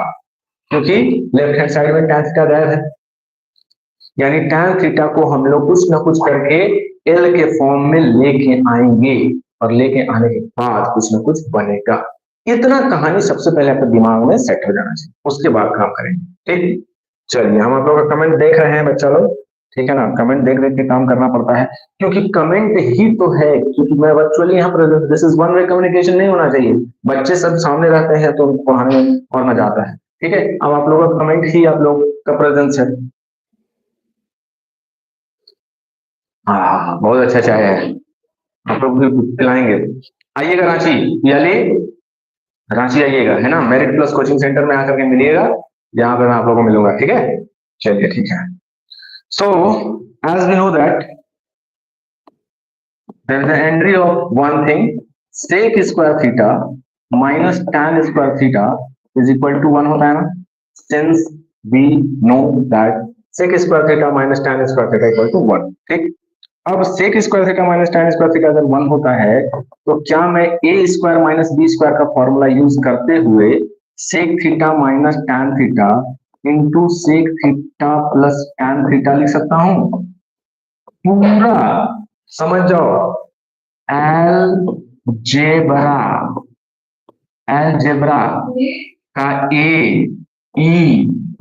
क्योंकि लेफ्ट हैंड साइड में tan थीटा गायब है, यानी tan थीटा को हम लोग कुछ ना कुछ करके l के फॉर्म में लेके आएंगे और लेके आने के बाद कुछ ना कुछ बनेगा। इतना कहानी सबसे पहले आपके दिमाग में सेट हो जाना चाहिए, उसके बाद काम करेंगे, ठीक। चलिए, हम आप लोगों का कमेंट देख रहे हैं बच्चा लोग, ठीक है ना। कमेंट देख देख के काम करना पड़ता है, क्योंकि कमेंट ही तो है, क्योंकि मैं वर्चुअली यहाँ पर, this is one way communication नहीं होना चाहिए। बच्चे सब सामने रहते हैं तो उनको पढ़ाने में और मजा आता है, ठीक है। अब आप लोगों का कमेंट ही आप लोग का प्रेजेंस है। हाँ, बहुत अच्छा चाय है, आप लोग भी पिलाएंगे। आइएगा रांची, यानी रांची आइएगा, है ना। मेरिट प्लस कोचिंग सेंटर में आकर के मिलिएगा, यहाँ पे मैं आप लोगों को मिलूंगा, ठीक है। चलिए, ठीक है। So as we know that there is an entry of one thing, sec square theta minus tan square theta is equal to 1 होता है ना, since we know that sec square theta minus tan square theta equal to 1, ठीक। अब sec square theta minus tan square theta अगर 1 होता है तो क्या मैं a square minus b square का फॉर्मूला यूज करते हुए sec theta minus tan theta into sec theta plus tan theta लिख सकता हूं? पूरा समझ जाओ, एलजेब्रा, एलजेब्रा का ए ई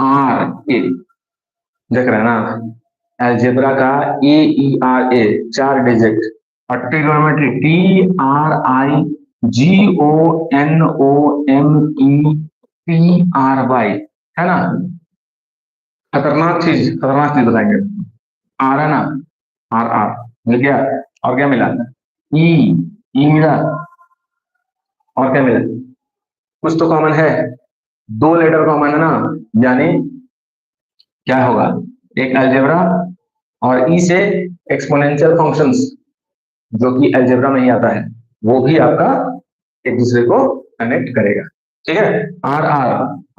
आर ए, देख रहे हैं ना, एलजेब्रा का A E R A 4 digit, और trigonometry T R I G O N O M E P R Y, है ना। खतरनाक चीज बताएंगे। आर है ना, आर आर मिल गया, और क्या मिला? ई, ई मिला, और क्या मिला? कुछ तो कॉमन है, 2 लेटर कॉमन है ना, यानी क्या होगा? एक अलजेब्रा और ई से एक्सपोनेंशियल फंक्शंस, जो कि अलजेब्रा में ही आता है, वो भी आपका एक दूसरे को कनेक्ट करेगा, ठीक है। R R,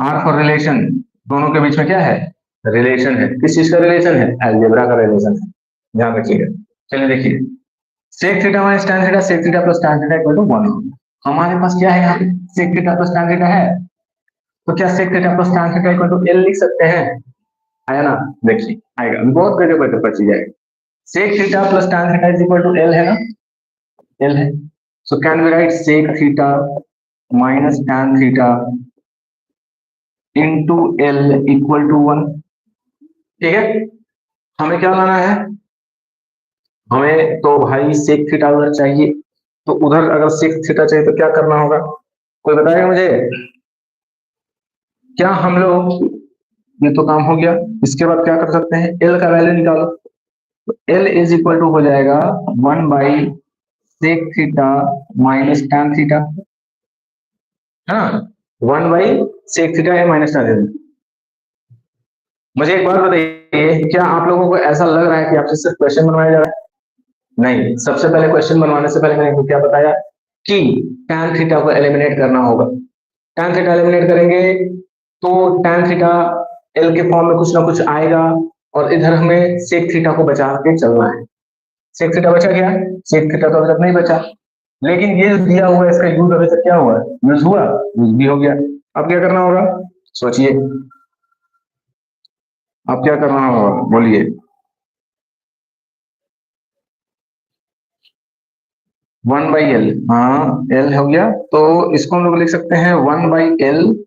R for relation, दोनों के बीच में क्या है? रिलेशन है। किस चीज का रिलेशन है? अलजेब्रा का रिलेशन है, ध्यान रखिएगा। चलिए देखिए, sec theta minus tan theta, sec theta plus tan theta equal to 1। हमारे पास क्या है यहाँ पे? sec theta plus tan theta है, तो क्या sec theta plus tan theta equal to l लिख सकते हैं? आया ना, देखिए आएगा, बहुत गजब गजब का चीज आएगा। sec theta plus tan theta is equal to l है ना, l है। So can we write sec theta minus tan theta into l equal to 1, ठीक है। हमें क्या लाना है? हमें तो भाई sec थीटा उधर चाहिए, तो उधर अगर sec थीटा चाहिए तो क्या करना होगा? कोई बताएगा मुझे? क्या हम लोग, ये तो काम हो गया, इसके बाद क्या कर सकते हैं? l का वैल्यू निकालो, तो l इज इक्वल टू हो जाएगा 1 by sec theta minus tan theta, हाँ 1 बाई sec थीटा है माइनस tan थीटा। मुझे एक बात बताइए, क्या आप लोगों को ऐसा लग रहा है कि आपसे सिर्फ क्वेश्चन बनवाया जा रहा है? नहीं, सबसे पहले क्वेश्चन बनवाने से पहले मैंने क्या बताया कि tan थीटा को एलिमिनेट करना होगा। tan थीटा एलिमिनेट करेंगे तो tan थीटा l के फॉर्म में कुछ ना कुछ आएगा, और इधर हमें sec थीटा को बचा के चलना है। sec थीटा बचा गया, sec थीटा तो अभी तक नहीं बचा, लेकिन ये दिया हुआ है, इसका यूज अभी तक क्या हुआ? यूज हुआ, यूज भी हो गया। अब क्या करना होगा? सोचिए, अब क्या करना होगा, बोलिए। 1 बाई एल, हाँ एल हो गया, तो इसको हम लोग लिख सकते हैं 1 by L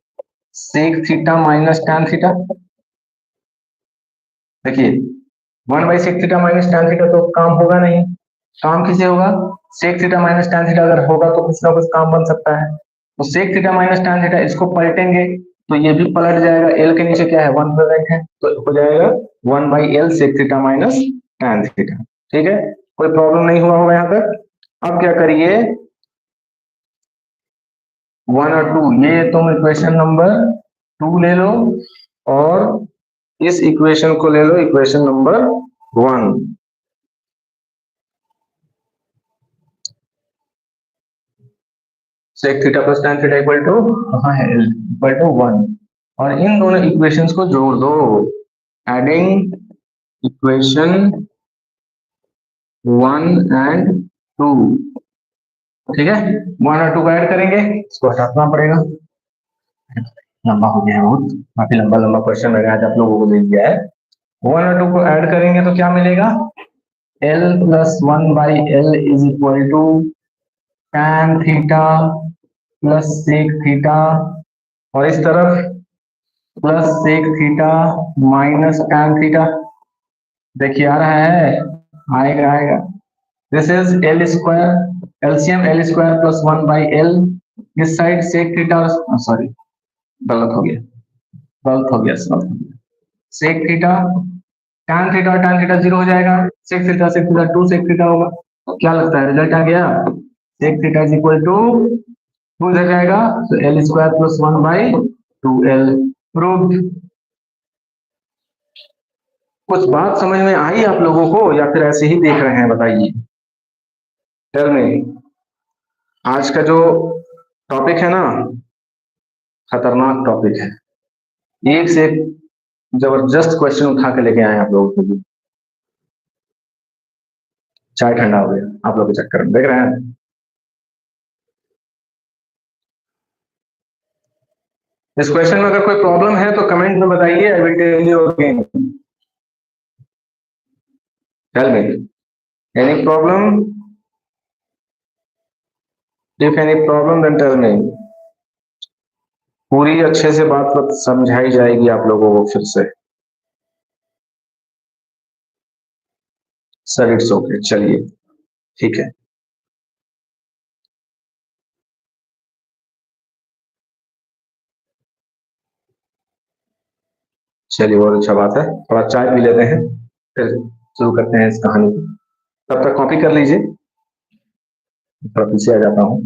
sec theta minus tan theta. देखिए 1 by sec theta minus tan theta तो काम होगा नहीं, काम किसे होगा? Sec theta minus tan theta अगर होगा तो कुछ ना कुछ काम बन सकता है, तो sec theta minus tan theta इसको पलटेंगे तो ये भी पलट जाएगा, एल के नीचे क्या है? 1 प्रेजेंट है, तो हो जाएगा 1 by L sec theta minus tan theta, ठीक है। कोई प्रॉब्लम नहीं हुआ होगा यहाँ तक। अब क्या करिए, 1 और 2, ये तुम इक्वेशन नंबर 2 ले लो, और इस इक्वेशन को ले लो equation number 1। Sec theta plus tan theta equal to कहाँ है, इक्वल टू 1, और इन दोनों इक्वेशंस को जोड़ दो, एडिंग इक्वेशन 1 एंड 2, ठीक है। 1 और 2 को ऐड करेंगे, इसको हटाना पड़ेगा, लंबा हो गया है बहुत, काफी लंबा लंबा क्वेश्चन मैंने आज आप लोगों को दे दिया है। 1 और 2 को ऐड करेंगे तो क्या मिलेगा, L plus 1 by L is equal to tan theta plus sec theta, और इस तरफ plus sec theta minus tan theta, देखिए आ रहा है, आएगा आएगा। This is L square, LCM L square plus 1 by L, इस साइड सेक थीटा, सॉरी गलत हो गया, गलत हो गया, सेक थीटा tan थीटा 0 हो जाएगा, सेक थीटा 2 सेक थीटा होगा, क्या लगता है रिजल्ट आ गया, sec theta is equal to 2 इधर जाएगा तो L square plus 1 by 2l, proved. कुछ बात समझ में आई आप लोगों को या फिर ऐसे ही देख रहे हैं, बताइए, टेल मी। आज का जो टॉपिक है ना, खतरनाक टॉपिक है, एक से एक जबरदस्त क्वेश्चन उठा के लेके आए आप लोगों के लिए। चाय ठंडा हो गया आप लोग के चक्कर में, देख रहे हैं। इस क्वेश्चन में अगर कोई प्रॉब्लम है तो कमेंट में बताइए, I will tell you again, tell me any problem, if any problem then tell me. पूरी अच्छे से बात समझाई जाएगी आप लोगों को फिर से। सर इट्स ओके, चलिए ठीक है। चलिए बहुत अच्छा बात है, थोड़ा चाय पी लेते हैं फिर शुरू करते हैं इस कहानी को। तब तक कॉपी कर लीजिए, थोड़ा पीछे आ जाता हूँ।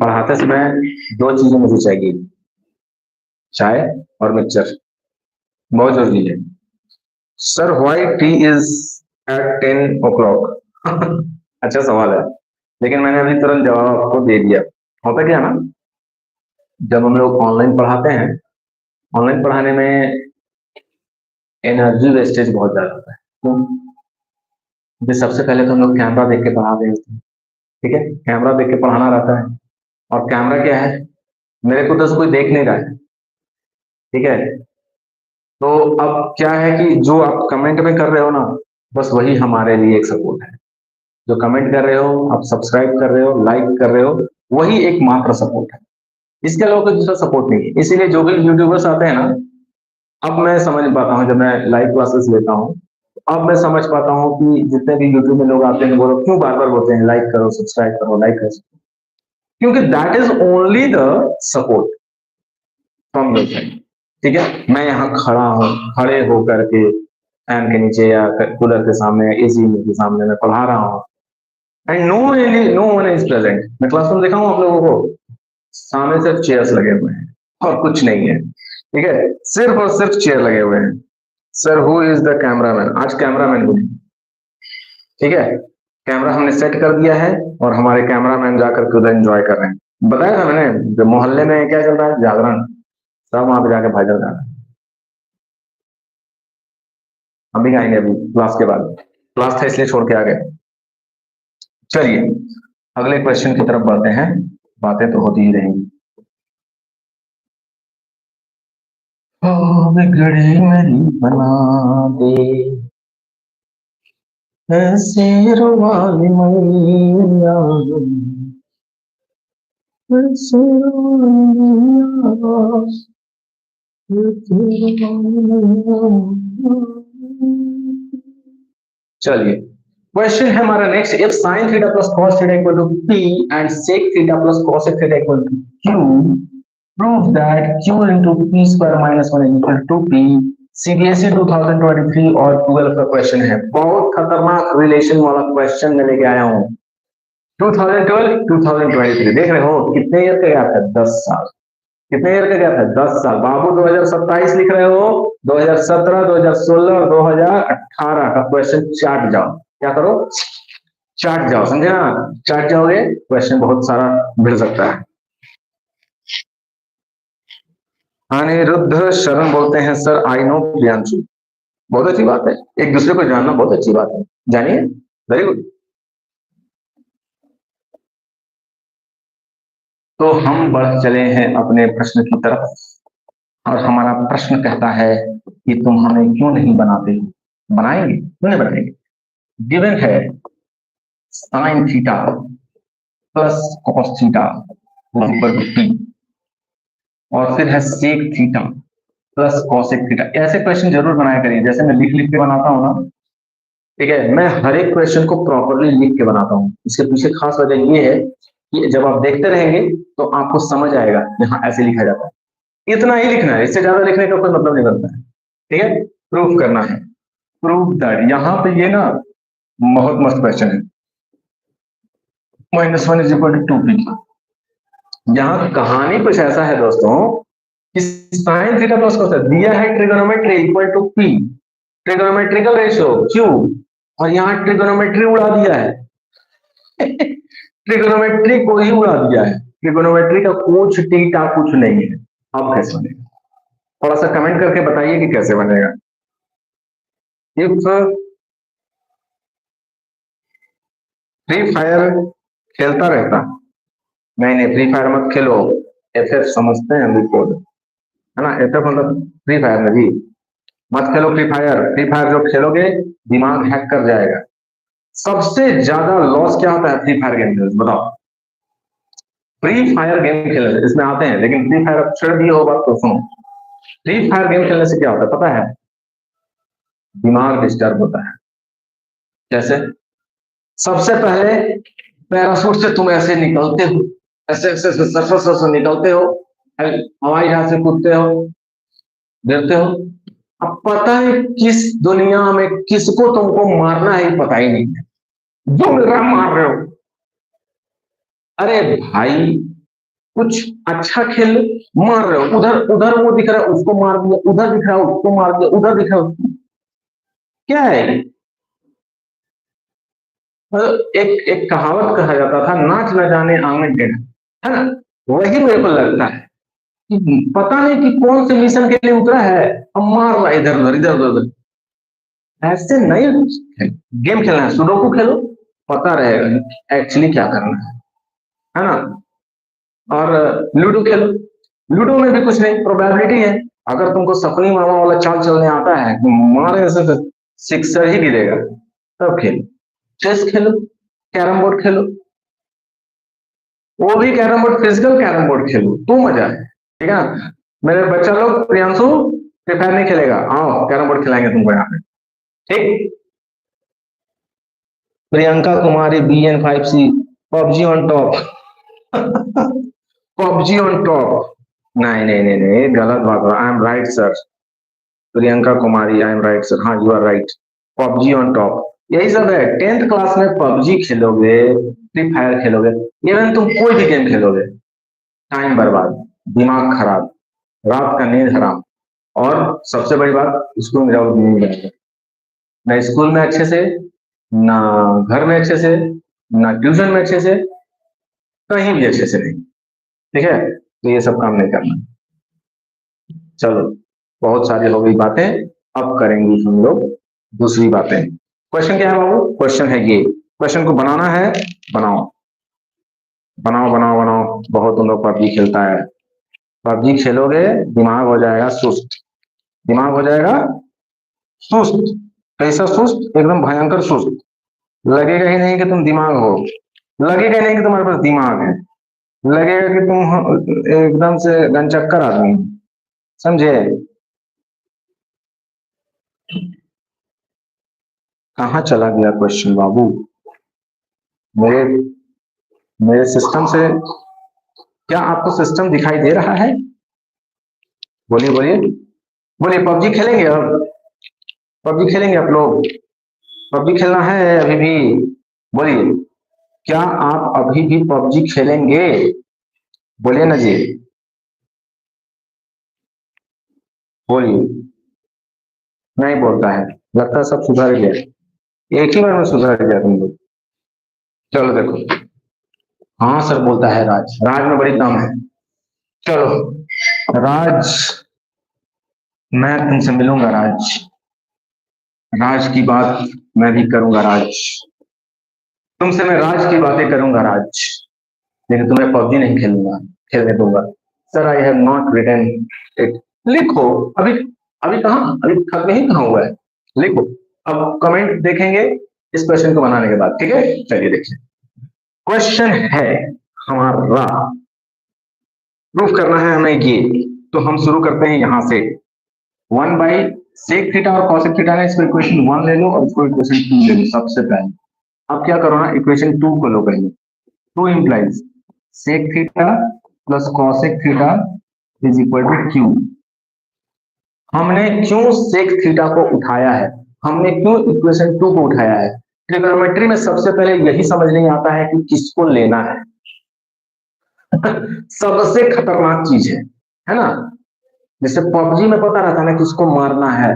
पढ़ाते समय दो चीजें मुझे चाहिए, चाय और मिक्सचर, बहुत जरूरी है। Sir why tea is at 10 o'clock? अच्छा सवाल है, लेकिन मैंने अभी तुरंत जवाब आपको दे दिया। होता क्या ना, जब हम लोग ऑनलाइन पढ़ाते हैं, ऑनलाइन पढ़ाने में एनर्जी वेस्टेज बहुत ज्यादा होता है। क्यों? क्योंकि सबसे पहले तो हम लोग कैमरा देख के पढ़ा रहे होते हैं, ठीक है, कैमरा देख के पढ़ाना रहता है, और कैमरा क्या है, मेरे को तो कोई देख नहीं रहा है, ठीक है। तो अब क्या है कि जो आप कमेंट में कर रहे हो ना, बस वही हमारे लिए एक सपोर्ट है। जो कमेंट कर रहे हो, आप सब्सक्राइब कर रहे हो, लाइक कर रहे हो, वही एक मात्र सपोर्ट है, इसके अलावा कोई दूसरा सपोर्ट नहीं है। इसीलिए जो भी यूट्यूबर्स आते हैं ना, अब मैं समझ पाता हूँ, जब मैं लाइव क्लासेस लेता हूँ, अब मैं समझ पाता हूँ कि जितने भी यूट्यूब में लोग आते हैं वो लोग क्यों बार बार बोलते हैं लाइक करो, सब्सक्राइब करो, लाइक करो, क्योंकि that is only the support from your side, ठीक है। मैं यहाँ खड़ा हूँ, खड़े होकर के फैन के नीचे या कूलर के सामने या एसी के सामने मैं पढ़ा रहा हूँ, and no one is present. मैं क्लासरूम देखा हूँ आप लोगों को, सामने सिर्फ चेयर्स लगे हुए हैं और कुछ नहीं है, ठीक है, सिर्फ और सिर्फ चेयर लगे हुए हैं। Sir who is the cameraman? आज कैमरामैन को, ठीक है, कैमरा हमने सेट कर दिया है और हमारे कैमरामैन जाकर के उधर एंजॉय कर रहे हैं। बताया था मैंने, जो मोहल्ले में क्या चल रहा है, जागरण, सब वहां पे जाके भजन गा रहे हैं। हम भी गाएंगे अभी क्लास के बाद, क्लास था इसलिए छोड़ के आ गए। चलिए अगले क्वेश्चन की तरफ बढ़ते हैं, बातें तो होती ही रहेंगी। बिगड़ी मेरी बना दे ऐसे रुवाली मैया, ऐसे रुवाली मैया, चलिए क्वेश्चन है हमारा next, if sin theta plus cos theta equal to p and sec theta plus cosec theta equal to q, prove that q into p square minus 1 is equal to p। CBSE 2023 और 12 का question है, बहुत खतरनाक relation वाला question मैं लेके आया हूँ। 2012 2023 देख रहे हो कितने ईयर का गैप है, 10 साल, कितने ईयर का गैप है? 10 साल। बाबू 2027 लिख रहे हो, 2017, 2016 और 2018 का क्वेश्चन चाट जाओ। क्या करो? चाट जाओ, समझे ना? चाट जाओगे क्वेश्चन बहुत सारा मिल सकता है। अनिरुद्ध शरण बोलते हैं सर आई नो प्रियांशु। बहुत अच्छी बात है, एक दूसरे को जानना बहुत अच्छी बात है, जानिए। Very good. तो हम बढ़ चले हैं अपने प्रश्न की तरफ, और हमारा प्रश्न कहता है कि तुम हमें क्यों नहीं बनाते? बनाएंगे, क्यों नहीं बनाएंगे? गिवन है sine theta plus cos theta equal to P, और फिर है sec theta plus cosec theta. ऐसे क्वेश्चन जरूर बनाया करिए, जैसे मैं लिख लिख के बनाता हूँ ना, ठीक है? मैं हर एक क्वेश्चन को प्रॉपरली लिख के बनाता हूँ। इसके पीछे खास वजह ये है कि जब आप देखते रहेंगे तो आपको समझ आएगा कि हाँ ऐसे लिखा जाता है। इतना ही लिखना है, इससे ज्यादा लिखने का कोई मतलब नहीं बनता है, ठीक है? प्रूफ करना है, प्रूफ दैट। यहाँ पे ये ना बहुत मस्त क्वेश्चन है, -1 इज इक्वल टू 2p। यहाँ कहानी कुछ ऐसा है दोस्तों कि साइन थीटा प्लस कॉस दिया है, trigonometry equal to P, trigonometrical ratio Q, और यहाँ ट्रिगोनोमेट्री उड़ा दिया है। ट्रिगोनोमेट्री को ही उड़ा दिया है, ट्रिगोनोमेट्री का कुछ टीटा कुछ नहीं है। अब कैसे बनेगा? थोड़ा सा कमेंट करके बताइए कि कैसे बनेगा। इफ फ्री फायर खेलता रहता, नहीं फ्री फायर मत खेलो, एफएफ समझते हैं हम कोड, है ना? एफएफ मतलब फ्री फायर में भी मत खेलो फ्री फायर। फ्री फायर जो खेलोगे दिमाग हैक कर जाएगा। सबसे ज्यादा लॉस क्या होता है फ्री फायर गेम खेलने? बताओ। फ्री फायर गेम खेलने इसमें आते हैं, लेकिन फ्री फायर अब छोड़ दिए हो बात तो सुनो। फ्री फायर गेम खेलने से क्या होता है पता है? दिमाग डिस्टर्ब होता है। जैसे सबसे पहले पैराशूट से तुम ऐसे निकलते हो, ऐसे ऐसे सरसर निकलते हो, हवाई जहाज से कूदते हो, गिरते हो। अब पता है किस दुनिया में किसको तुमको मारना है पता ही नहीं है, जो मिल रहा मार रहे हो। अरे भाई कुछ अच्छा खेल, मार रहे हो। उधर उधर वो दिख रहा है उसको मार दिया, उधर दिख रहा है उसको मार दिया, उधर दिख रहा है उसको। क्या है? एक एक कहावत कहा जाता था, नाच न जाने आंगन टेढ़ा, है ना? वही मेरे को लगता है कि पता नहीं कि कौन से मिशन के लिए उतरा है, अब मार रहा है इधर उधर इधर उधर। ऐसे नहीं गेम खेलना है, सुडोकू खेलो, पता रहेगा एक्चुअली क्या करना है ना? और लूडो खेलो, लूडो में भी कुछ नहीं, प्रोबेबिलिटी है। अगर तुमको सपनी मामा वाला चाल चलने आता है, मारे से सिक्सर ही गिरेगा, तब खेलो। चेस खेलो, कैरम बोर्ड खेलो, वो भी carrom board, physical carrom board खेलो तो मजा है, ठीक है? मेरे बच्चा लोग, प्रियांशु फ्री फायर नहीं खेलेगा, आओ कैरम बोर्ड खिलाएंगे तुमको यहाँ पे, ठीक? Priyanka Kumari BN5C, PUBG on top. PUBG on top, नहीं नहीं नहीं नहीं, गलत बात। I am right sir, Priyanka Kumari I am right sir, हाँ you are right, PUBG on top. यही सब है, 10th क्लास में पबजी खेलोगे, फ्री फायर खेलोगे, इवन तुम कोई भी गेम खेलोगे, टाइम बर्बाद, दिमाग खराब, रात का नींद हराम, और सबसे बड़ी बात स्कूल में जाओ नहीं जाएगा, ना स्कूल में अच्छे से, ना घर में अच्छे से, ना ट्यूशन में अच्छे से, कहीं भी अच्छे से नहीं, ठीक है? तो ये सब काम नहीं करना। चलो बहुत सारी हो गई बातें, अब करेंगे हम लोग दूसरी बातें। क्वेश्चन क्या है बाबू? क्वेश्चन है ये, क्वेश्चन को बनाना है, बनाओ बनाओ बनाओ बनाओ। बहुत तुम लोग पबजी खेलता है, पबजी खेलोगे दिमाग हो जाएगा सुस्त, दिमाग हो जाएगा सुस्त। कैसा सुस्त? एकदम भयंकर सुस्त, लगेगा ही नहीं कि तुम दिमाग हो, लगेगा ही नहीं कि तुम्हारे पास दिमाग है, लगेगा कि तुम एकदम से गनचक्कर आदमी, समझे? कहाँ चला गया क्वेश्चन बाबू? मेरे मेरे सिस्टम से, क्या आपको सिस्टम दिखाई दे रहा है? बोलिए बोलिए बोलिए। पबजी खेलेंगे अब? पबजी खेलेंगे आप लोग? पबजी खेलना है अभी भी? बोलिए, क्या आप अभी भी पबजी खेलेंगे? बोलिए ना जी। बोलिए। नहीं बोलता है, लगता है सब सुधर गया, एक ही बार में सुधर गया तुम लोग। चलो देखो, हाँ सर बोलता है राज, राज में बड़ी दम है। चलो राज, मैं तुमसे मिलूंगा राज, राज की बात मैं भी करूंगा राज, तुमसे मैं राज की बातें करूंगा राज, लेकिन तुम्हें पबजी नहीं खेलूंगा, खेलने दूंगा। Sir I have not written it. लिखो, अभी अभी कहाँ, अभी खत्म ही कहाँ हुआ है, लिखो। अब कमेंट देखेंगे इस क्वेश्चन को बनाने के बाद, ठीक है। चलिए देखिए, क्वेश्चन है हमारा, प्रूफ करना है हमें ये, तो हम शुरू करते हैं यहां से। 1/sec थीटा और cosec थीटा है, इसको इक्वेशन 1 ले लो और इसको इक्वेशन 2 ले लो सबसे पहले। अब क्या करो ना, इक्वेशन 2 को लो पहले। 2 implies sec theta plus cosec theta is equal to q। हमने क्यों sec थीटा को उठाया है, हमने क्यों इक्वेशन 2 को उठाया है? ट्रिग्नोमेट्री में सबसे पहले यही समझ नहीं आता है कि किसको लेना है। सबसे खतरनाक चीज है ना। जैसे पबजी में पता रहता है ना किसको मारना है,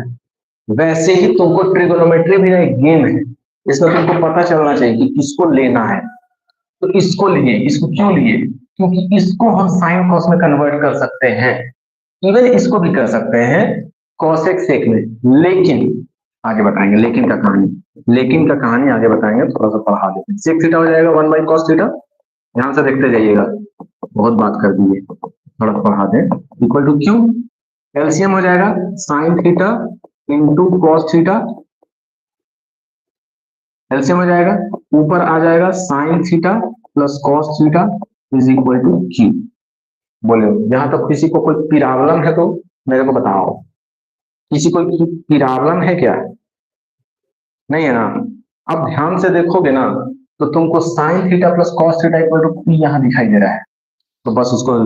वैसे ही तुमको ट्रिगोनोमेट्री भी एक गेम है, इसमें तुमको पता चलना चाहिए कि किसको लेना है। तो इसको लिए, इसको क्यों लिए? क्योंकि इसको हम साइन कॉस में कन्वर्ट कर सकते हैं, इवन इसको भी कर सकते हैं कॉसेक सेक में। लेकिन आगे बताएंगे, लेकिन का कहानी, लेकिन का कहानी आगे बताएंगे, थोड़ा सा पढ़ा देते हैं। सेक थीटा हो जाएगा 1/cos थीटा, ध्यान से देखते जाइएगा, बहुत बात कर दी है, थोड़ा पढ़ा दें। इक्वल टू क्यू, एलसीएम हो जाएगा sine theta into cos theta, LCM हो जाएगा, ऊपर आ जाएगा sine theta plus cos theta is equal to Q. बोले जहां तक किसी को कोई पिरावलन है तो मेरे को बताओ, किसी को पिरावलन है क्या? नहीं है ना। अब ध्यान से देखोगे ना तो तुमको sine theta plus cos theta equal to P यहां दिखाई दे रहा है, तो बस उसको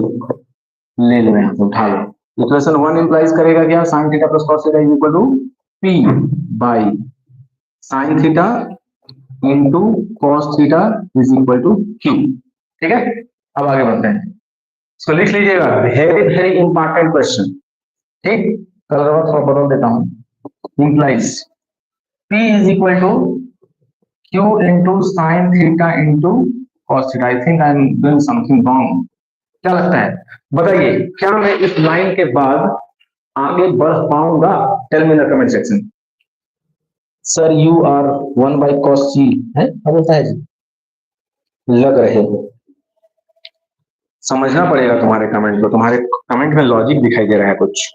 ले लो, यहां से उठा लो। इक्वेशन 1 इंप्लाइज करेगा क्या, sine theta plus cos theta is equal to P by sine theta into cos theta is equal to Q. ठीक है, अब आगे बढ़ते हैं, इसको लिख लीजिएगा, वेरी वेरी इंपॉर्टेंट क्वेश्चन। ठीक, कलर थोड़ा बदल देता हूं, implies P is equal to Q into sine theta into cos theta. I think I am doing something wrong, क्या लगता है? बताइए, क्या मैं इस लाइन के बाद आगे बढ़ पाऊंगा? Tell me in the comment section. Sir you are 1/cos c है, क्या बोलता है जी? लग रहे हो, समझना पड़ेगा तुम्हारे कमेंट को, तुम्हारे कमेंट में लॉजिक दिखाई दे रहा है कुछ।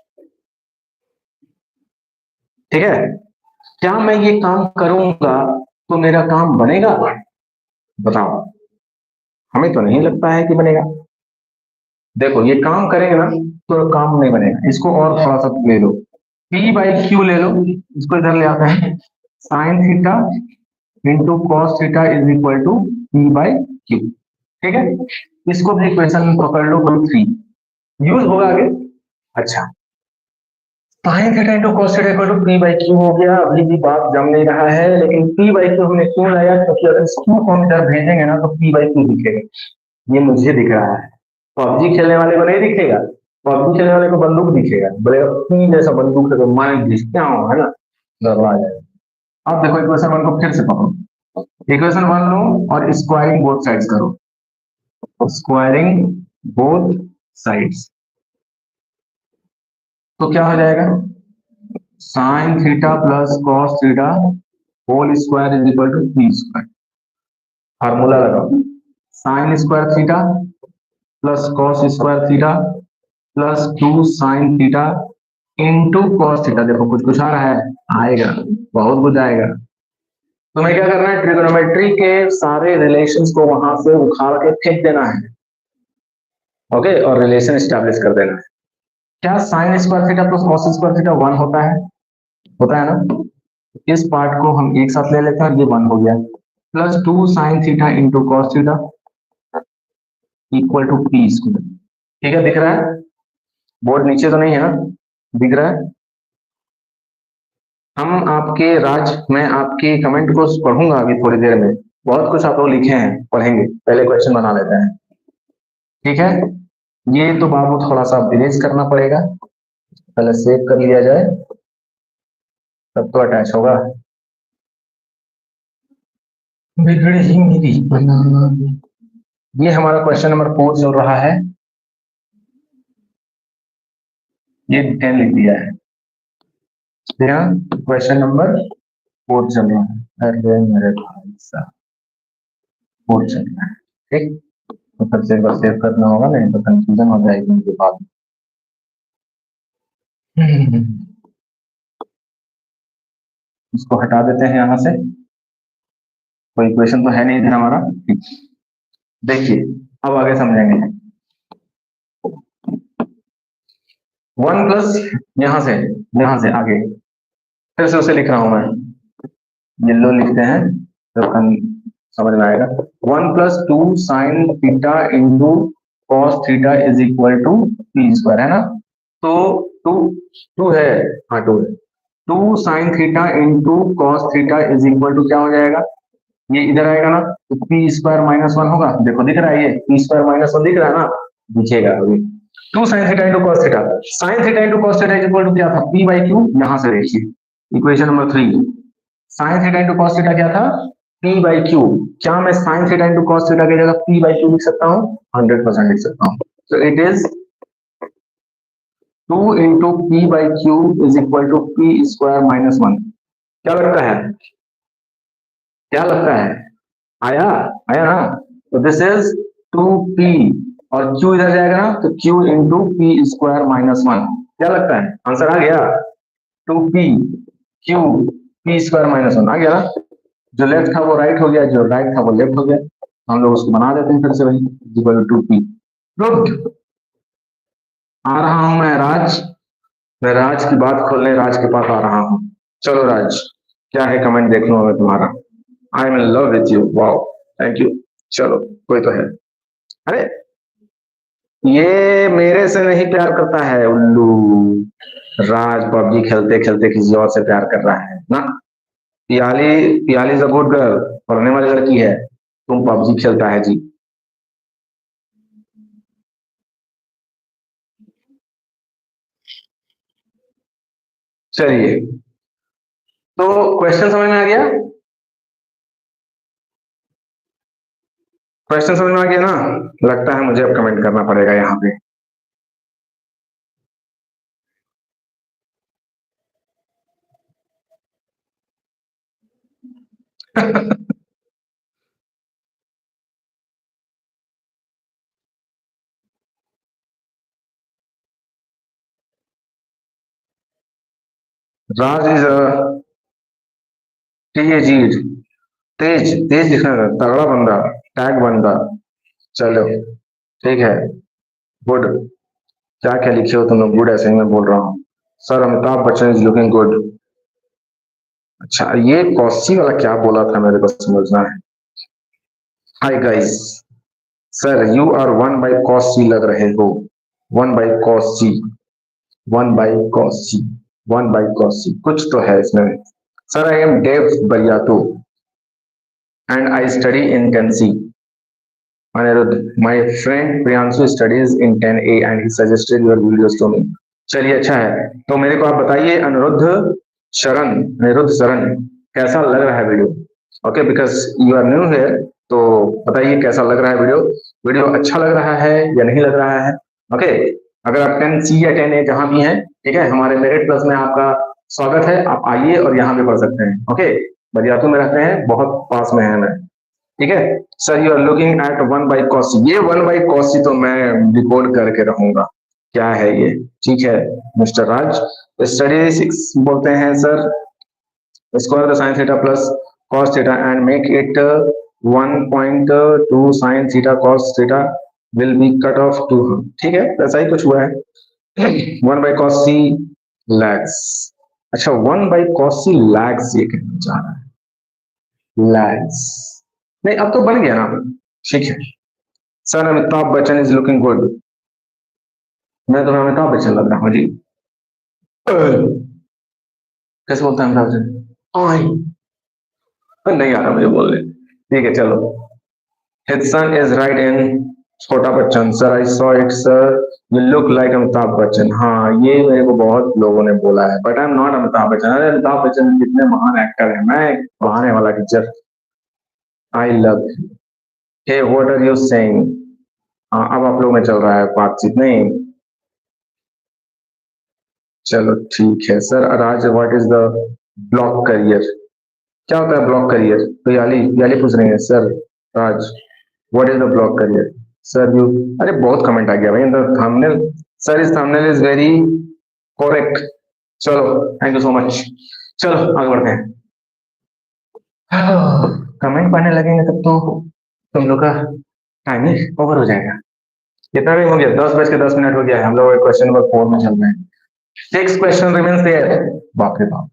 ठीक है, क्या मैं ये काम करूंगा तो मेरा काम बनेगा? बताओ, हमें तो नहीं लगता है कि बनेगा। देखो ये काम करेंगे ना तो काम नहीं बनेगा, इसको और थोड़ा सा ले लो, P/Q ले लो, इसको इधर ले आते हैं, sine theta into cos theta is equal to P/Q। ठीक है, इसको भी इक्वेशन पकड़ लो, 3 यूज होगा आगे। अच्छा, sine theta into cos theta equal to P/Q हो गया, अभी भी बात जम नहीं रहा है, लेकिन P/Q हमने क्यों लाया? क्योंकि अगर इस Q को हम इधर भेजेंगे ना तो P/Q दिखेगा, ये मुझे दिख रहा है, पबजी खेलने वाले को नहीं दिखेगा। पबजी खेलने वाले को बंदूक दिखेगा, बोलेगा पी जैसा बंदूक है तो मैं क्या हूँ, है ना, गड़बड़ा जाएगा। अब देखो इक्वेशन 1 को फिर से पकड़ो, इक्वेशन 1 लो और स्क्वायरिंग बोथ साइड्स करो, स्क्वायरिंग बोथ साइड्स, तो क्या हो जाएगा, sine theta plus cos theta whole square is equal to P square. Formula लगाओ, sine square theta plus cos square theta plus 2 sine theta into cos theta. देखो कुछ कुछ आ रहा है, आएगा, बहुत कुछ आएगा। तुम्हें क्या करना है, ट्रिगोनोमेट्री के सारे रिलेशंस को वहां से उखाड़ के फेंक देना है, ओके, और रिलेशन स्टैब्लिश कर देना है। क्या sign square theta plus cos square theta 1 होता है ना। इस पार्ट को हम एक साथ ले लेते हैं, ये 1 हो गया, plus 2 sine theta into cos theta equal to P square. ठीक है, दिख रहा है, बोर्ड नीचे तो नहीं है ना, दिख रहा है। हम आपके राज, मैं आपके कमेंट को पढ़ूंगा अभी थोड़ी देर में, बहुत कुछ आप लोग लिखे हैं, पढ़ेंगे, पहले क्वेश्चन बना लेते हैं। ठीक है, ये तो बाबू थोड़ा सा विलेज करना पड़ेगा, पहले सेव कर लिया जाए तब तो अटैच होगा। बिगड़ ही मेरी बना। ये हमारा क्वेश्चन नंबर 4 चल रहा है, ये 10 लिख दिया है। क्वेश्चन नंबर 4 चल रहा है। अरे मेरे भाई साहब 4 चल रहा है, ठीक। तो फिर से एक बार सेव करना होगा, नहीं तो कंफ्यूजन हो जाएगी उनके बाद। इसको हटा देते हैं यहाँ से, कोई क्वेश्चन तो है नहीं इधर हमारा। देखिए अब आगे समझेंगे। 1 प्लस यहाँ से आगे फिर से उसे लिख रहा हूं मैं, येलो लिखते हैं तो समझ में आएगा। 1 plus 2 sine theta into cos theta is equal to P square, है ना। तो 2 है, हाँ 2 है। 2 sine theta into cos theta is equal to क्या हो जाएगा, ये इधर आएगा ना, तो पी स्क्वायर माइनस 1 होगा। देखो दिख रहा है, ये पी स्क्वायर माइनस 1 दिख रहा है ना, दिखेगा अभी। 2 sine theta into cos theta, sine theta into cos theta is equal to क्या था, पी बाई क्यू। यहां से देखिए equation number 3, sine theta into cos theta क्या था, पी बाई क्यू। क्या मैं sine theta into cos theta की जगह पी बाई क्यू लिख सकता हूँ? 100% लिख सकता हूँ। तो it is 2 into P by Q is equal to P square minus 1। क्या लगता है, क्या लगता है, आया आया ना। तो दिस इज 2p और q इधर जाएगा ना, तो q into P square minus 1। क्या लगता है, आंसर आ गया। 2p q p square minus 1 आ गया ना। जो लेफ्ट था वो राइट हो गया, जो राइट था वो लेफ्ट हो गया। हम लोग उसको बना देते हैं फिर से वही, इक्वल टू 2p। गुड, आ रहा हूं मैं राज की बात खोलने राज के पास आ रहा हूँ। चलो राज, क्या है कमेंट देख लो मैं तुम्हारा। I am in love with you, wow thank you. चलो कोई तो है, अरे ये मेरे से नहीं प्यार करता है उल्लू। राज पबजी खेलते खेलते किसी और से प्यार कर रहा है ना। Piyali Piyali is a good girl, पढ़ने वाली लड़की है, तुम पबजी खेलता है जी। चलिए, तो क्वेश्चन समझ में आ गया, क्वेश्चन समझ में आ गया ना। लगता है मुझे अब कमेंट करना पड़ेगा यहाँ पे। राज इज तेज, तेज तेज लिखना था, तगड़ा बंदा, टैग बंदा। चलो ठीक है, गुड। क्या क्या लिखे हो तुम लोग, गुड ऐसे ही मैं बोल रहा हूँ। Sir Amitabh Bachchan is looking good. अच्छा ये कौशी वाला क्या बोला था मेरे को समझना है। Hi guys, sir you are 1 by cos C लग रहे हो। 1 by cos C, 1 by cos C, 1 by cos C, कुछ तो है इसमें। Sir I am Dave Bariatu and I study in टेंसी। Anirudh, my friend Priyanshu studies in 10A and he suggested your videos to me. चलिए अच्छा है, तो मेरे को आप बताइए अनिरुद्ध शरण कैसा लग रहा है video. Okay, because you are new here, तो बताइए कैसा लग रहा है वीडियो। वीडियो अच्छा लग रहा है या नहीं लग रहा है। ओके, अगर आप 10C या 10A जहां भी हैं, ठीक है, हमारे मेरिट प्लस में आपका स्वागत है। आप आइए और यहाँ पे पढ़ सकते हैं। ओके, बरियातू में रहते हैं, बहुत पास में है मैं, ठीक है। Sir you are looking at 1 by cos, ये 1 बाई कॉस तो मैं रिकॉर्ड करके रहूंगा, क्या है ये। ठीक है मिस्टर राज, स्टडी 6 बोलते हैं sir, square the sign theta plus cos theta and make it 1.2 sign theta cos theta will be cut off 2। ठीक है, ऐसा ही कुछ हुआ है। 1 बाई कॉस सी लैग्स, अच्छा 1 बाई कॉस सी लैग्स ये कहना चाह रहा है, लैग्स नहीं, अब तो बन गया ना। ठीक है, sir Amitabh Bachchan is looking good. मैं तुम्हें अमिताभ बच्चन लग रहा हूँ जी। कैसे बोलता है अमिताभ बच्चन, नहीं आ रहा मुझे बोलने। ठीक है चलो, हिज सन इज राइट इन छोटा Bachchan, sir I saw it sir, you look like Amitabh Bachchan. हाँ, ये मेरे को बहुत लोगों ने बोला है, but I am not Amitabh Bachchan. अरे अमिताभ बच्चन कितने महान एक्टर है, मैं एक पढ़ाने वाला teacher. I love. Hey what are you saying? हाँ, अब आप लोग में चल रहा है बातचीत नहीं। चलो ठीक है sir. Raj, what is the block career? क्या होता है ब्लॉक करियर? तो याली पूछ रहे हैं sir. Raj, what is the block career? Sir you, अरे बहुत कमेंट आ गया भाई, द थंबनेल। सर इस थंबनेल इज वेरी करेक्ट। चलो, थैंक यू सो मच। चलो आगे बढ़ते हैं। कमेंट पढ़ने लगेंगे तब तो तुम लोग का टाइमिंग ओवर हो जाएगा। कितना टाइम हो गया? 10 बज के 10 मिनट हो गया है। हम लोग क्वेश्चन नंबर 4 में चल रहे हैं। 6 क्वेश्चन रिमेन्स देयर। बाप रे बाप।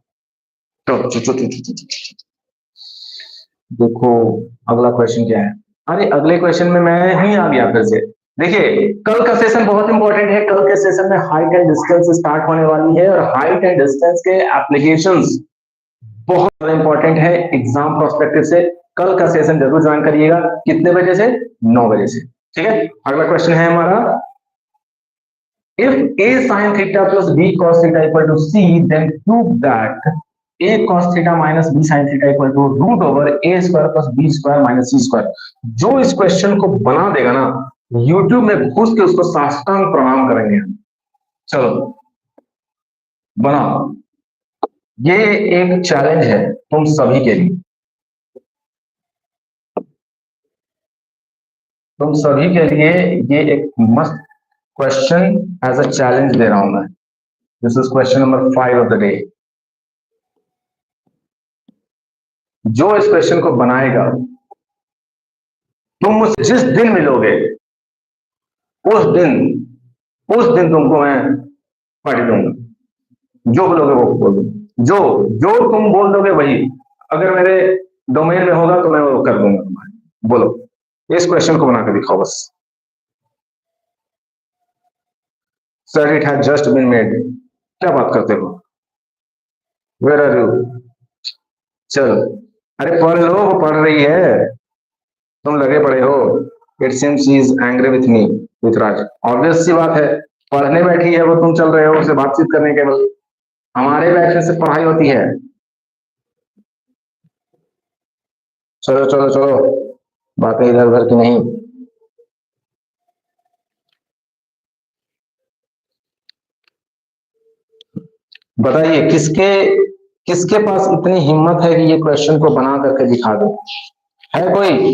तो देखो अगला क्वेश्चन क्या है। अरे अगले क्वेश्चन में मैं ही आ गया फिर से। देखिए, कल का सेशन बहुत इंपॉर्टेंट है। कल के सेशन में हाइट एंड डिस्टेंस स्टार्ट होने वाली है, और हाइट एंड डिस्टेंस के एप्लीकेशंस बहुत ज्यादा इंपॉर्टेंट है एग्जाम प्रोस्पेक्टिव से। कल का सेशन जरूर ज्वाइन करिएगा। कितने बजे से? 9 बजे से। ठीक है, अगला क्वेश्चन है हमारा, if a sin theta plus b cos theta equal to c, then prove that a cos theta minus b sin theta equal to root over a square plus b square minus c square। जो इस question को बना देगा ना, YouTube में घुस के उसको साष्टांग प्रणाम करेंगे हम। चलो बनाओ। ये एक चैलेंज है तुम सभी के लिए। तुम सभी के लिए ये एक मस्त क्वेश्चन एज अ चैलेंज दे रहा हूं मैं। This is question number 5 of the day. जो इस क्वेश्चन को बनाएगा, तुम मुझसे जिस दिन मिलोगे उस दिन तुमको मैं पार्टी दूंगा। जो बोलोगे वो बोल दूंगा। जो जो तुम बोल दोगे वही, अगर मेरे डोमेन में होगा तो मैं वो कर दूंगा तुम्हारे। बोलो, इस क्वेश्चन को बना के दिखाओ बस। Sir it has just been made. क्या बात करते हो? Where are you? चलो, अरे पढ़ लो, वो पढ़ रही है, तुम लगे पड़े हो। It seems she is angry with me, with Raj. Obvious सी बात है, पढ़ने बैठी है वो, तुम चल रहे हो उससे बातचीत करने के बाद। हमारे बैठने से पढ़ाई होती है। चलो चलो चलो, बातें इधर उधर की नहीं। बताइए, किसके किसके पास इतनी हिम्मत है कि ये क्वेश्चन को बना करके दिखा दे? है कोई?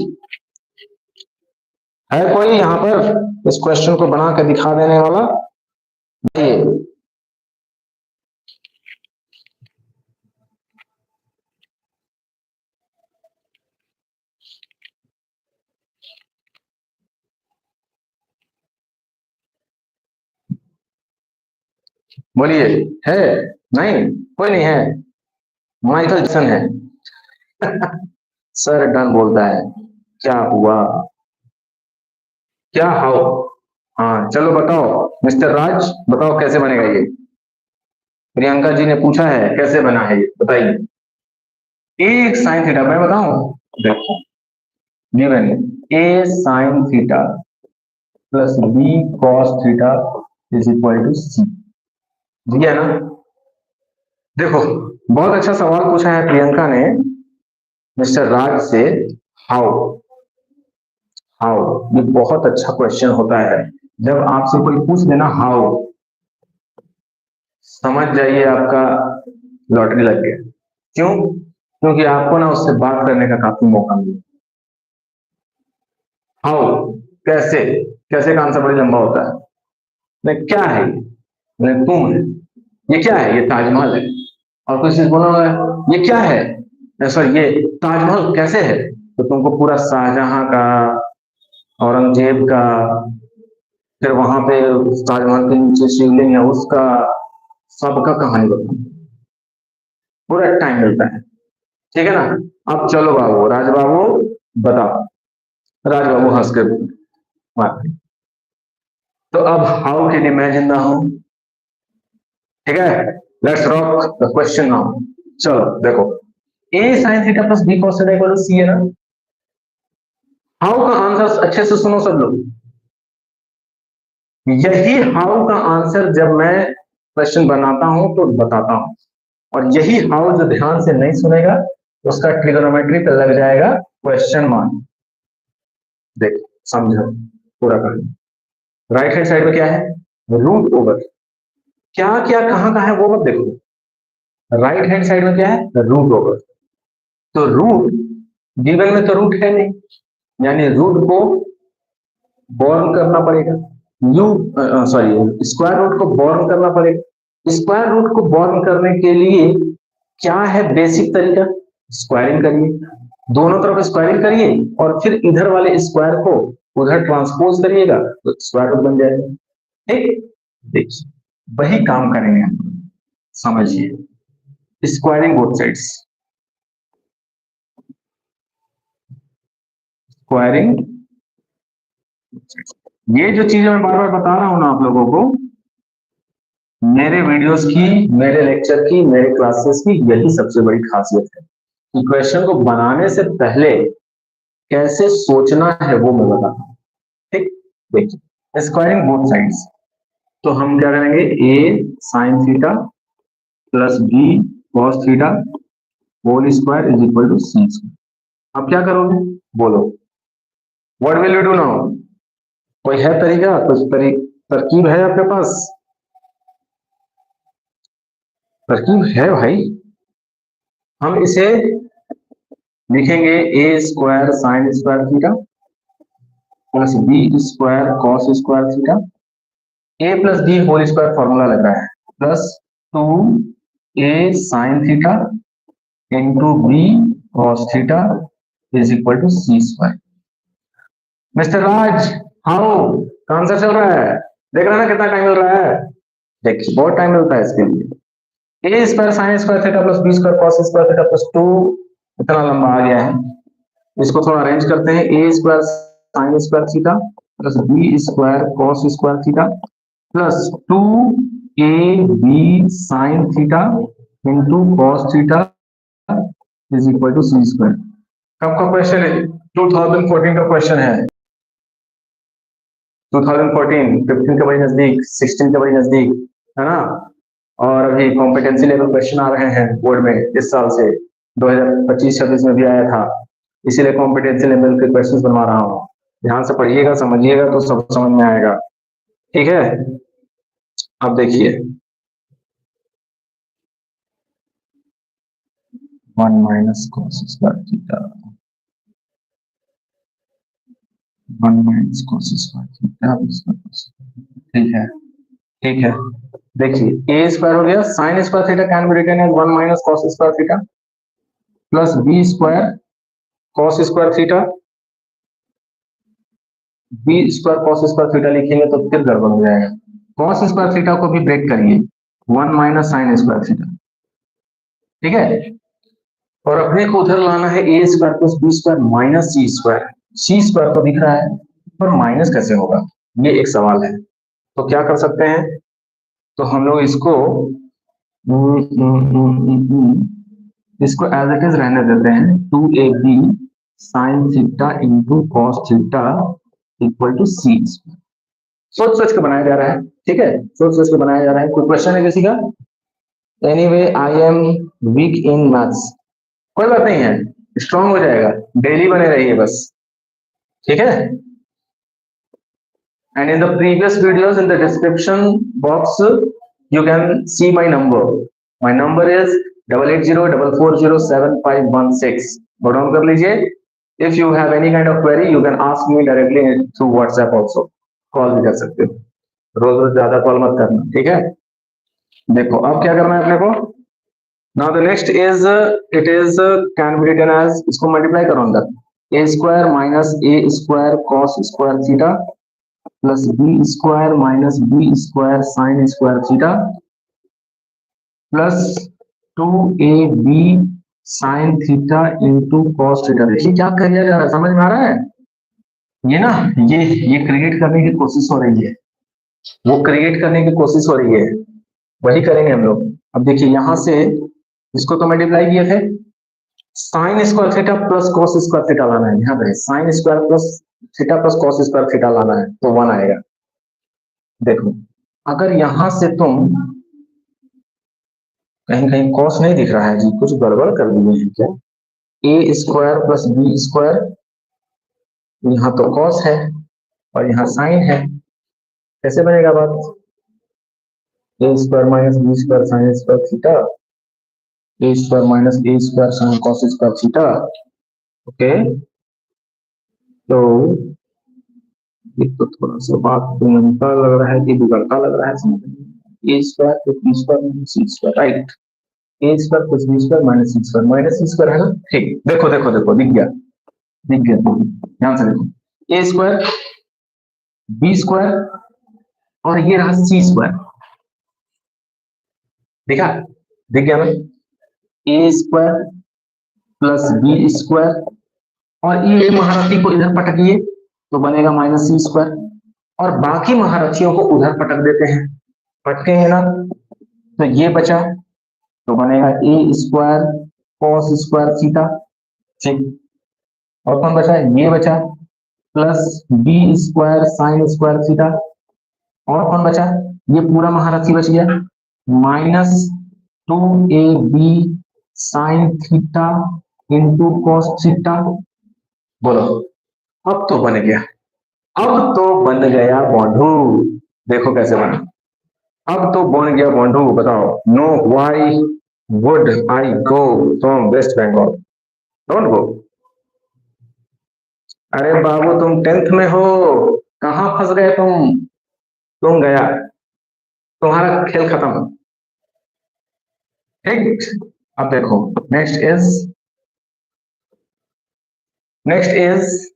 है कोई यहाँ पर इस क्वेश्चन को बना कर दिखा देने वाला? बताइए। बोलिए, है? नहीं, कोई नहीं है। माइकल जैक्सन है। सर डन बोलता है। क्या हुआ? क्या हाउ? हाँ चलो बताओ मिस्टर राज, बताओ कैसे बनेगा ये। प्रियंका जी ने पूछा है कैसे बना है ये, बताइए। एक साइन थीटा, मैं बताऊं? देखो, given A sine theta plus B cos theta is equal to C. दिया ना? देखो, बहुत अच्छा सवाल पूछा है प्रियंका ने मिस्टर राज से। हाउ? हाउ, ये बहुत अच्छा क्वेश्चन होता है। जब आपसे कोई पूछ देना हाउ, समझ जाइए आपका लॉटरी लग गया। क्यों? क्योंकि आपको ना उससे बात करने का काफी मौका मिला। हाउ, कैसे? कैसे का आंसर बड़ी लंबा होता है। नहीं, क्या है ये? नहीं, तुम है। ये क्या है? ये ताजमहल है। और कुछ चीज बोला हुआ है, ये क्या है? सर ये ताजमहल कैसे है? तो तुमको पूरा शाहजहां का, औरंगजेब का, फिर वहां पे ताजमहल के नीचे शिवलिंग है उसका, सबका कहानी बताऊं। पूरा टाइम मिलता है। ठीक है ना? अब चलो बाबू, राज बाबू बताओ। राज बाबू हंस के मारते। तो अब हाउ के लिए मैं जिंदा हूं। ठीक है, let's rock the question now. चलो देखो, A sine theta plus B cos theta equal to C है ना। हाउ का आंसर अच्छे से सुनो सब लोग। यही हाउ का आंसर जब मैं क्वेश्चन बनाता हूं तो बताता हूं, और यही हाउ जो ध्यान से नहीं सुनेगा उसका ट्रिगोनोमेट्री पे लग जाएगा क्वेश्चन मार्क। देखो समझो पूरा कहानी। राइट हैंड साइड में क्या है? Root over. क्या क्या कहां कहां है वो मत देखो। राइट हैंड साइड में क्या है? Root over. तो रूट गिवन में तो रूट है नहीं, यानी रूट को बॉर्न करना पड़ेगा। यू सॉरी स्क्वायर रूट को बॉर्न करना पड़ेगा। स्क्वायर रूट को बॉर्न करने के लिए क्या है बेसिक तरीका? स्क्वायरिंग करिए, दोनों तरफ स्क्वायरिंग करिए और फिर इधर वाले स्क्वायर को उधर ट्रांसपोज करिएगा तो स्क्वायर रूट बन जाएगा। ठीक, देखिए वही काम करेंगे हम। समझिए स्क्वायरिंग बोथ साइड्स, स्क्वायरिंग। ये जो चीजें मैं बार बार बता रहा हूं ना आप लोगों को, मेरे वीडियोस की, मेरे लेक्चर की, मेरे क्लासेस की यही सबसे बड़ी खासियत है कि क्वेश्चन को बनाने से पहले कैसे सोचना है वो मैं बताता हूं। ठीक, देखिए स्क्वायरिंग बोथ साइड्स, तो हम क्या करेंगे? A sine theta plus B cos theta whole square is equal to C square. अब क्या करोगे बोलो? What will you do now? कोई है तरीका, कुछ तरकीब है आपके पास? तरकीब है भाई। हम इसे लिखेंगे A square sine square theta plus B square cos square theta. A plus B whole square formula लग रहा है, plus 2 A sine theta into B cos theta is equal to C square. Mister Raj, how कौन सा चल रहा है? देख रहे हैं ना कितना टाइम मिल रहा है? देखिए बहुत टाइम मिलता है इसके लिए। A square sine square theta plus B square cos square theta plus 2 इतना लंबा आ गया है, इसको थोड़ा अरेंज करते हैं। A square sine square theta plus B square cos square theta plus 2 ab sine theta into cos theta is equal to C square. कब का क्वेश्चन है? 2014 का क्वेश्चन है। 2014, 15 के बड़ी नजदीक, 16 के बड़ी नजदीक, है ना? और अभी कॉम्पिटेंसी लेवल क्वेश्चन आ रहे हैं बोर्ड में इस साल से, 2025-26 में भी आया था, इसीलिए कॉम्पिटेंसी लेवल के क्वेश्चन बनवा रहा हूँ। ध्यान से पढ़िएगा, समझिएगा तो सब समझ में आएगा। ठीक है, अब देखिए 1 minus cos square theta, 1 minus cos square theta. ठीक है, ठीक है। देखिए ए स्क्वायर हो गया, sine square theta can be written as 1 minus cos square theta plus B square cos square theta. B square cos square theta लिखेंगे तो फिर गड़बड़ हो जाएगा। कॉस स्क्वायर थीटा को भी ब्रेक करिए, 1 माइनस साइन स्क्वायर थीटा। ठीक है, और अपने को उधर लाना है A square plus B square minus C square. C square तो दिख रहा है पर माइनस कैसे होगा, ये एक सवाल है। तो क्या कर सकते हैं? तो हम लोग इसको इसको एज इट इज रहने देते हैं। 2ab sine theta into cos theta equal to C. सोच सोच के बनाया जा रहा है, ठीक है, सोच सोच के बनाया जा रहा है। कोई क्वेश्चन है किसी का? Anyway I am weak in maths, कोई बात नहीं है, स्ट्रांग हो जाएगा, डेली बने रहिए बस। ठीक है, and in the previous videos in the description box you can see my number. My number is 8804407516. Note down कर लीजिए। If you have any kind of query you can ask me directly through WhatsApp also. Call भी कर सकते हो, रोज रोज ज्यादा call मत करना, ठीक है? देखो अब क्या करना है अपने को। Now the next is it is can be written as, इसको मल्टीप्लाई करो अंदर, a square minus a square cos square theta plus B square minus B square sine square theta plus 2ab sine theta into cos theta. देखिए क्या किया जा रहा है, समझ में आ रहा है? ये ना, ये क्रिएट करने की कोशिश हो रही है, वो क्रिएट करने की कोशिश हो रही है, वही करेंगे हम लोग। अब देखिए यहां से इसको तो मल्टीप्लाई किए थे, sign square theta plus cos square theta लाना है। यहाँ पे sine square plus theta plus cos square theta लाना है तो 1 आएगा। देखो अगर यहां से तुम कहीं कहीं कॉस नहीं दिख रहा है जी, कुछ गड़बड़ कर दिए हैं क्या? ए स्क्वायर प्लस बी स्क्वायर, यहाँ तो कॉस है और यहाँ साइन है, कैसे बनेगा बात? A square minus B square sine square theta, A square minus A square sine cos square theta. Okay, तो ये तो थोड़ा सा बात बनता लग रहा है कि बिगड़ता लग रहा है। A square plus B square minus C square, right? A square plus B square minus C square है ना? ठीक, देखो देखो देखो, दिख गया, दिख गया, ध्यान से देखो। ए स्क्वायर बी स्क्वायर और ये रहा सी स्क्वायर, देखा? दिख गया ना? ए स्क्वायर प्लस बी स्क्वायर और ये महारथी को इधर पटकिए तो बनेगा माइनस सी स्क्वायर, और बाकी महारथियों को उधर पटक देते हैं, पटके है ना, तो ये बचा, तो बनेगा A square cos square theta, ठीक। और कौन बचा? ये बचा प्लस B square sine square theta, और कौन बचा? ये पूरा महारथी बच गया, minus 2ab sine theta into cos theta. बोलो, अब तो बन गया, अब तो बन गया बॉन्धु। देखो कैसे बना, अब तो बन गया बॉन्धु। बताओ, no why would I go from West Bengal, don't go. अरे बाबू तुम 10th में हो, कहाँ फंस गए तुम गया, तुम्हारा खेल खत्म, ठीक। अब देखो, next is next is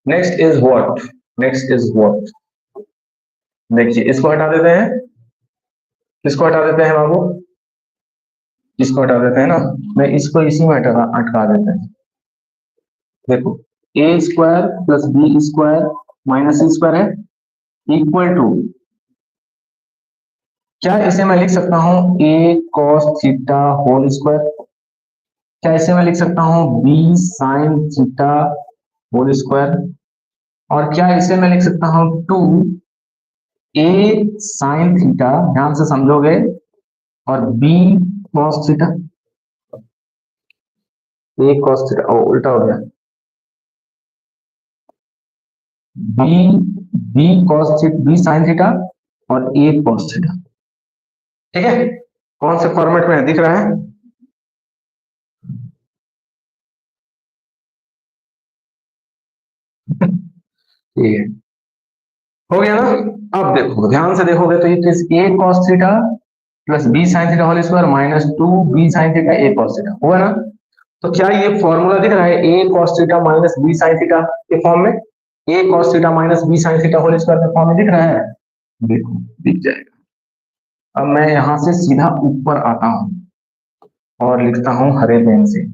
next is what, next is what. देखिए, इसको हटा देते हैं, किसको हटा देते हैं बाबू? इसको हटा देते हैं ना, मैं इसको इसी में अटका देते हैं। देखो, A square plus B square minus C square है इक्वल टू, क्या इसे मैं लिख सकता हूं A cos theta whole square? क्या इसे मैं लिख सकता हूं B sine theta whole square? और क्या इसे मैं लिख सकता हूं 2 ए साइन थीटा, ध्यान से समझोगे, और B cos theta, A cos theta, ओ उल्टा हो गया, B B cos theta B sine theta और ए कॉस थीटा, ठीक है? कौन से फॉर्मेट में दिख रहा है? ठीक है, हो गया ना? अब देखो, ध्यान से देखोगे तो ये A cos theta plus B sine theta whole square minus 2 B sine theta A cos theta हुआ ना? तो क्या ये फॉर्मूला दिख रहा है A cos theta minus B sine theta के फॉर्म में, A cos theta minus B sine theta whole square के फॉर्म में दिख रहा है? देखो, दिख जाएगा। अब मैं यहां से सीधा ऊपर आता हूं और लिखता हूं हरे पेन से,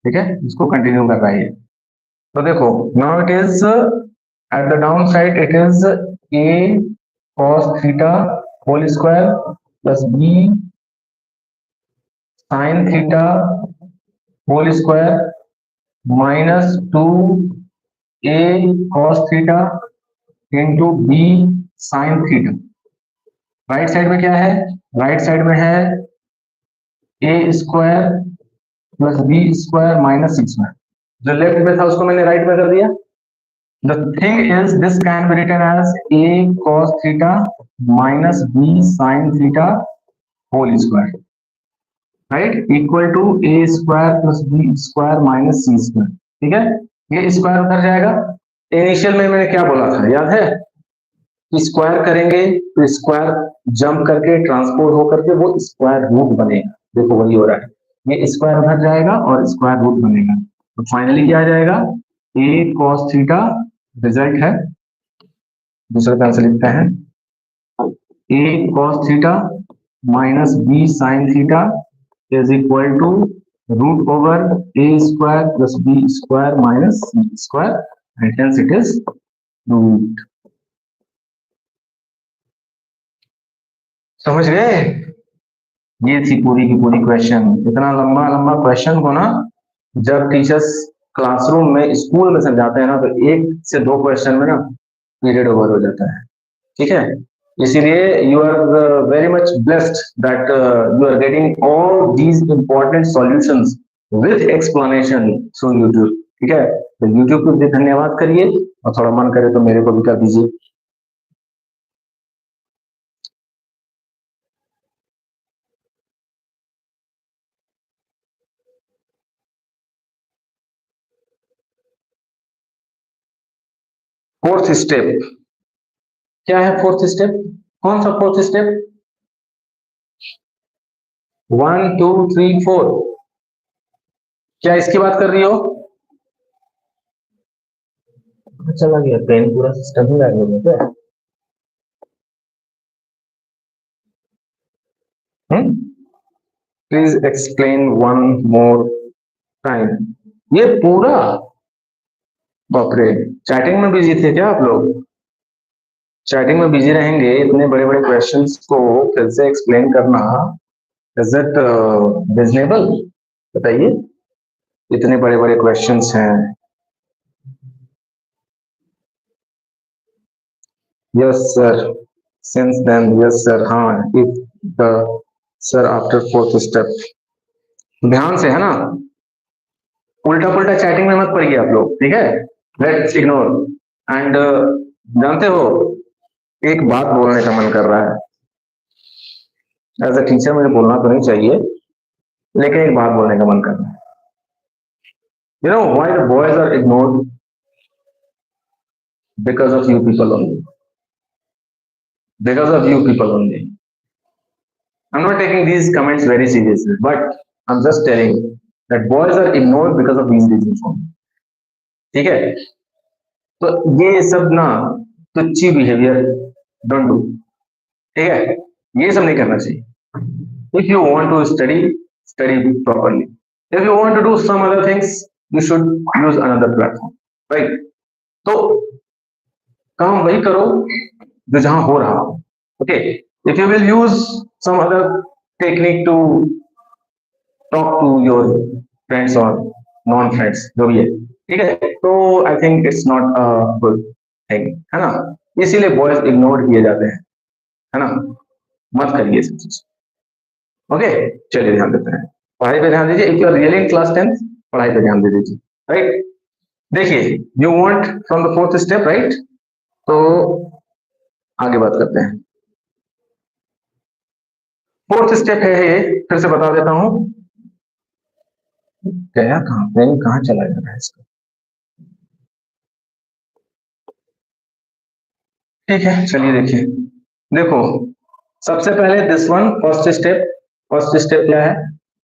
ठीक है? इसको कंटिन्यू कर रहा है। तो देखो, now it is at the down side, it is A cos theta whole square plus B sine theta whole square minus 2 a cos theta into B sine theta. Right side में क्या है? Right side में है A square plus B square minus 6 में, जो left में था उसको मैंने राइट में कर दिया। The thing is, this can be written as a cos theta minus b sin theta whole square, right? Equal to a square plus b square minus c square, ठीक है? ये स्क्वायर उधर जाएगा। इनिशियल में मैंने क्या बोला था, याद है? स्क्वायर करेंगे तो स्क्वायर जंप करके ट्रांसपोज होकर के वो स्क्वायर रूट बनेगा। देखो वही हो रहा है, ये स्क्वायर उधर जाएगा और स्क्वायर रूट बनेगा, तो फाइनली क्या आ जाएगा? a cos थीटा रिजल्ट है, दूसरे तरह से लिखते हैं a cos theta minus b sin theta is equal to root over a square plus b square minus c square, and hence it is root. समझ गए? ये थी पूरी की पूरी क्वेश्चन। इतना लंबा लंबा क्वेश्चन को ना, जब टीचर्स क्लासरूम में स्कूल में समझाते हैं ना, तो 1 से 2 क्वेश्चन में ना पीरियड ओवर हो जाता है, ठीक है। इसीलिए you are very much blessed that you are getting all these important solutions with explanation through YouTube, ठीक है। तो यूट्यूब को भी धन्यवाद करिए, और थोड़ा मन करे तो मेरे को भी कर दीजिए। फोर्थ स्टेप क्या है? फोर्थ स्टेप कौन सा फोर्थ स्टेप? 1 2 3 4, क्या इसकी बात कर रही हो? चला गया पेन, पूरा सिस्टम ही लग गया क्या? Please explain one more time. ये पूरा, बाप रे, चैटिंग में बिजी थे क्या आप लोग? चैटिंग में बिजी रहेंगे, इतने बड़े बड़े क्वेश्चंस को फिर से एक्सप्लेन करना, इज इट रीजनेबल? बताइए, इतने बड़े बड़े क्वेश्चंस हैं। Yes sir, since then, yes sir, हाँ, if the sir after fourth step, ध्यान से है ना, उल्टा पुल्टा चैटिंग में मत पड़िए आप लोग, ठीक है। लेट्स इग्नोर एंड, जानते हो, एक बात बोलने का मन कर रहा है। एज अ टीचर मुझे बोलना तो नहीं चाहिए, लेकिन एक बात बोलने का मन कर रहा है। You know why the boys are ignored? Because of you people only, because of you people only. I'm not taking these comments very seriously, but I'm just telling that boys are ignored because of these reasons only. ठीक है, तो ये सब ना तुच्छी behaviour don't do, ठीक है, ये सब नहीं करना चाहिए। If you want to study, study properly. If you want to do some other things, you should use another platform, right. तो काम वही करो जो जहां हो रहा हो, okay. If you will use some other technique to talk to your friends और नॉन फ्रेंड्स, जो भी है, ठीक है, तो I think it's not a good thing, है ना। इसीलिए बॉयज इग्नोर किए जाते हैं, है ना। मत करिए सब चीज, ओके। चलिए ध्यान देते हैं, पढ़ाई पे ध्यान दीजिए। If you are really in class 10, पढ़ाई पे ध्यान दे दीजिए, राइट। देखिए, you want from the fourth step, right. तो आगे बात करते हैं। फोर्थ स्टेप है ये, फिर से बता देता हूं। गया कहां, पेन कहां चला जा रहा है इसका? ठीक है, चलिए देखिए, देखो, सबसे पहले this one first step. First step क्या है?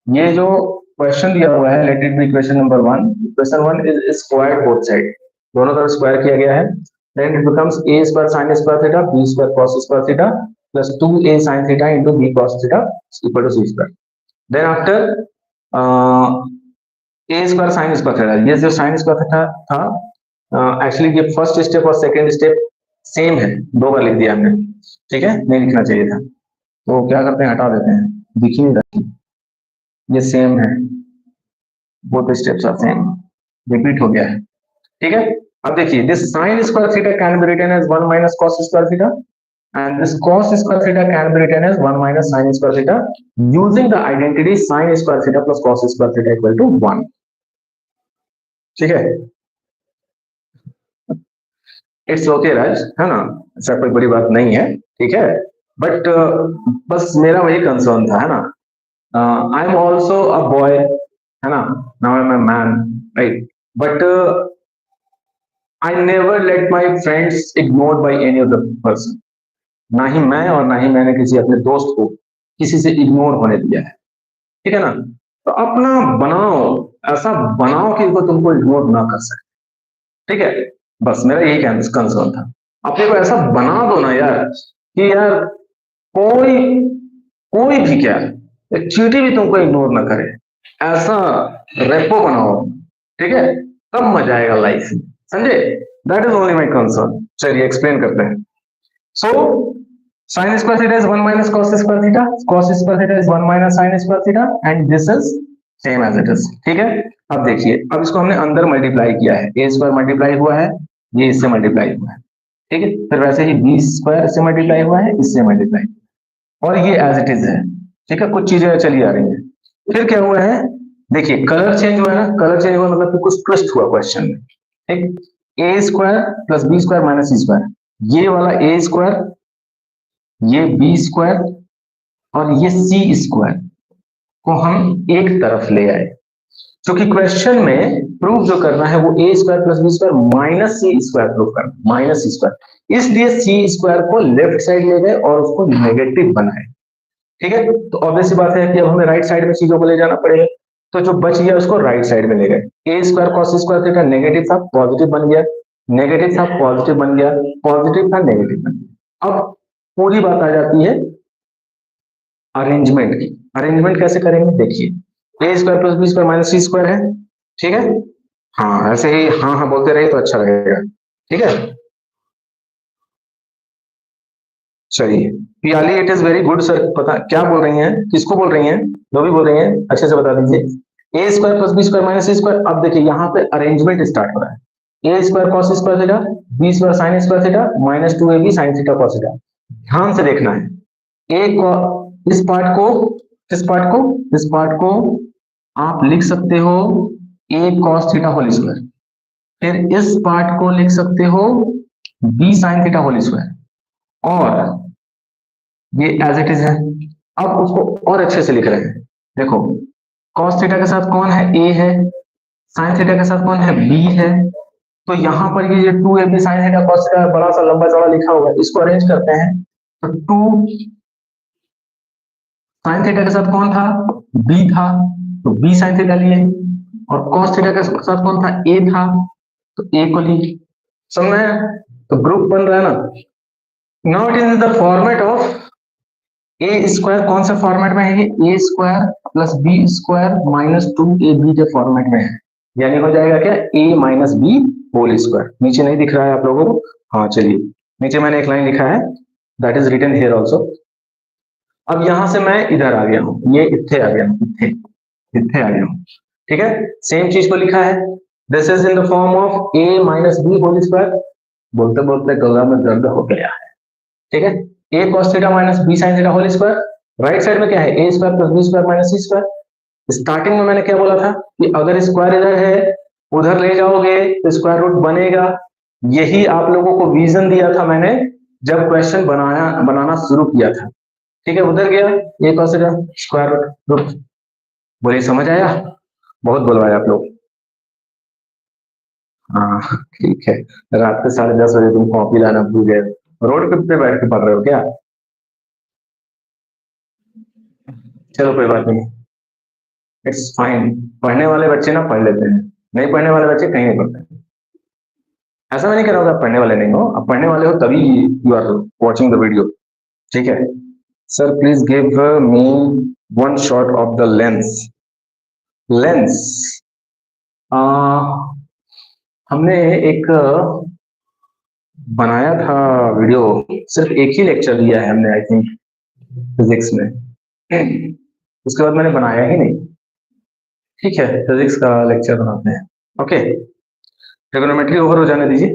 ये जो क्वेश्चन दिया हुआ है, let it be question number 1। Question 1 is squared both side, दोनों तरफ स्क्वायर किया गया है। Then it becomes a square sin square theta b square cos square theta plus 2a sin theta into b cos theta equal to c square. Then after a square sin square theta, ये जो sin square theta था, actually ये first step और second step same है, 2 बार लिख दिया हमने, ठीक है, नहीं लिखना चाहिए था। तो क्या करते हैं, हटा देते हैं, दिख ही नहीं रहा, ये सेम है, both steps are same, repeat हो गया है, ठीक है। अब देखिए, this sin square theta can be written as 1 minus cos square theta and this cos square theta can be written as 1 minus sin square theta using the identity sin square theta plus cos square theta equal to 1, ठीक है। It's okay राज, है ना, ऐसा कोई बड़ी बात नहीं है, ठीक है। बट बस मेरा वही कंसर्न था, है ना। I am also a boy, है ना, now I am a man, right. But I never let my friends ignored by any other person, ना ही मैं और ना ही मैंने किसी अपने दोस्त को किसी से इग्नोर होने दिया है, ठीक है ना। तो अपना बनाओ, ऐसा बनाओ कि वो तुमको इग्नोर ना कर सके, ठीक है। बस मेरा यही कंसर्न था, अपने को ऐसा बना दो ना यार, कि यार कोई कोई भी क्या, एक चींटी भी तुमको इग्नोर ना करे, ऐसा रेपो बनाओ, ठीक है, तब मजा आएगा लाइफ में, समझे। That is only my concern. चलिए एक्सप्लेन करते हैं। सो sin square theta is 1 minus cos square theta, cos square theta is 1 minus sin square theta, and this is same as it is, ठीक है। अब देखिए, अब इसको हमने अंदर मल्टीप्लाई किया है, ए स्क्वायर मल्टीप्लाई हुआ है, ये इससे मल्टीप्लाई हुआ है, ठीक है। फिर वैसे ही बी स्क्वायर से मल्टीप्लाई हुआ है, इससे मल्टीप्लाई, और ये एज इट इज है, ठीक है। कुछ चीजें चली आ रही हैं। फिर क्या हुआ है, देखिए कलर चेंज हुआ है ना, कलर चेंज हुआ मतलब कि कुछ ट्विस्ट हुआ क्वेश्चन में, ठीक। A square plus B square minus C square, ये वाला ए स्क्वायर, ये बी स्क्वायर और ये सी स्क्वायर को हम एक तरफ ले आए, क्योंकि क्वेश्चन में प्रूफ जो करना है वो A square plus B square minus C square proof करना, माइनस सी स्क्वायर, इसलिए सी स्क्वायर को लेफ्ट साइड ले गए और उसको नेगेटिव बनाए, ठीक है। तो ऑब्वियस सी बात है कि अब हमें राइट साइड में चीजों को ले जाना पड़ेगा, तो जो बच गया उसको राइट साइड में ले गए। A square cos square theta negative था, पॉजिटिव बन गया, नेगेटिव था पॉजिटिव बन गया, पॉजिटिव था नेगेटिव बन गया। अब पूरी बात आ जाती है अरेंजमेंट की। अरेंजमेंट कैसे करेंगे, देखिए A square plus B square minus C square है, ठीक है। हाँ ऐसे ही हाँ हाँ बोलते रहिए तो अच्छा रहेगा, ठीक है। चलिए, Piyali it is very good sir, पता क्या बोल रही हैं, किसको बोल रही हैं, जो भी बोल रही हैं अच्छे से बता दीजिए। A square plus B square minus C square, अब देखिए यहाँ पे अरेंजमेंट स्टार्ट हो रहा है। A square cos square theta, B square sine square theta minus 2ab sine theta cos theta. ध्यान से देखना है, एक इस पार्ट को, इस पार्ट को, इस पार्ट को आप लिख सकते हो a cos theta whole square, फिर इस पार्ट को लिख सकते हो b sin theta whole square, और ये एज इट इज है। अब उसको और अच्छे से लिख रहे हैं, देखो cos थीटा के साथ कौन है, a है, sin थीटा के साथ कौन है, b है, तो यहाँ पर ये 2ab sin theta cos theta बड़ा सा लंबा चौड़ा लिखा हुआ है, इसको अरेंज करते हैं, तो 2 sin थीटा के साथ कौन था, b था, तो b sin थीटा लिए, और cos थीटा के साथ कौन था, a था, तो a को लिए। समझ में आया? तो ग्रुप बन रहा है ना। Now it is the format of A square, कौन सा फॉर्मेट में है ये, A square plus B square minus 2ab के फॉर्मेट में है, यानी हो जाएगा क्या, a minus B whole square. नीचे नहीं दिख रहा है आप लोगों को, हाँ चलिए, नीचे मैंने एक लाइन लिखा है, that is written here also. अब यहां से मैं इधर आ गया हूं, ये इत्थे आ गया हूं, इत्थे आ गया हूं, ठीक है। सेम चीज को लिखा है, this is in the form of a minus B whole square, बोलते बोलते गला में दर्द हो गया है, ठीक है। a cos theta minus b sin theta whole square, right side में क्या है, a square plus b square minus c square. Starting में मैंने क्या बोला था कि अगर स्क्वायर इधर है उधर ले जाओगे तो स्क्वायर रूट बनेगा, यही आप लोगों को विजन दिया था मैंने जब क्वेश्चन बनाना शुरू किया था, ठीक है। उधर गया a cos theta square root, बोलिए समझ आया, बहुत बुलवाया आप लोग, हाँ ठीक है। रात के 10:30 बजे तुम कॉपी लाना भूल गए, रोड पे बैठ के पढ़ रहे हो क्या, चलो कोई बात नहीं, इट्स फाइन। पढ़ने वाले बच्चे ना पढ़ लेते हैं, नहीं पढ़ने वाले बच्चे कहीं नहीं पढ़ते। ऐसा मैं नहीं कह रहा हूँ आप पढ़ने वाले नहीं हो, आप पढ़ने वाले हो तभी you are watching the video, ठीक है। Sir please give me one shot of the lens. Lens हमने एक बनाया था वीडियो, सिर्फ एक ही लेक्चर दिया है हमने आई थिंक फिजिक्स में, उसके बाद मैंने बनाया ही नहीं, ठीक है। फिजिक्स का लेक्चर बनाते हैं, ओके। ट्रिगोनोमेट्री ओवर हो जाने दीजिए,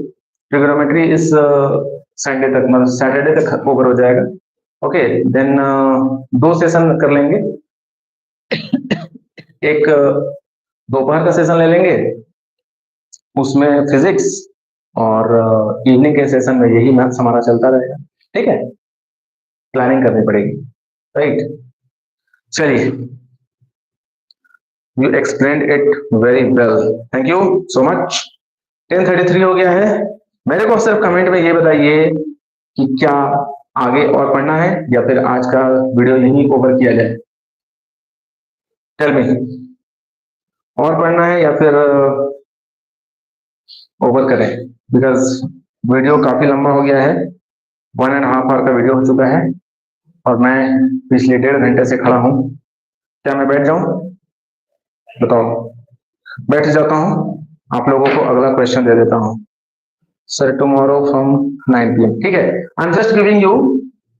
ट्रिगोनोमेट्री इस संडे तक, मतलब सैटरडे तक ओवर हो जाएगा, ओके। देन 2 सेशन कर लेंगे, एक दोपहर का सेशन ले लेंगे, उसमें फिजिक्स, और इवनिंग के सेशन में यही मैथ्स हमारा चलता रहेगा, ठीक है। प्लानिंग करनी पड़ेगी, राइट। चलिए, you explained it very well, thank you so much. 10:33 हो गया है, मेरे को सिर्फ कमेंट में ये बताइए कि क्या आगे और पढ़ना है या फिर आज का वीडियो यहीं ओवर किया जाए, टेल मी, और पढ़ना है या फिर ओवर करें, बिकॉज वीडियो काफी लंबा हो गया है, 1.5 आवर का वीडियो हो चुका है, और मैं पिछले 1.5 घंटे से खड़ा हूं। क्या मैं बैठ जाऊं, बताओ, बैठ जाता हूं, आप लोगों को अगला क्वेश्चन दे देता हूं। सर टुमारो फ्रॉम 9 PM, ठीक है। I am just giving you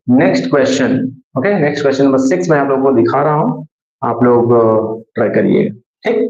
next question, okay. Next question number 6 मैं आप लोगों को दिखा रहा हूं, आप लोग ट्राई करिएगा, ठीक।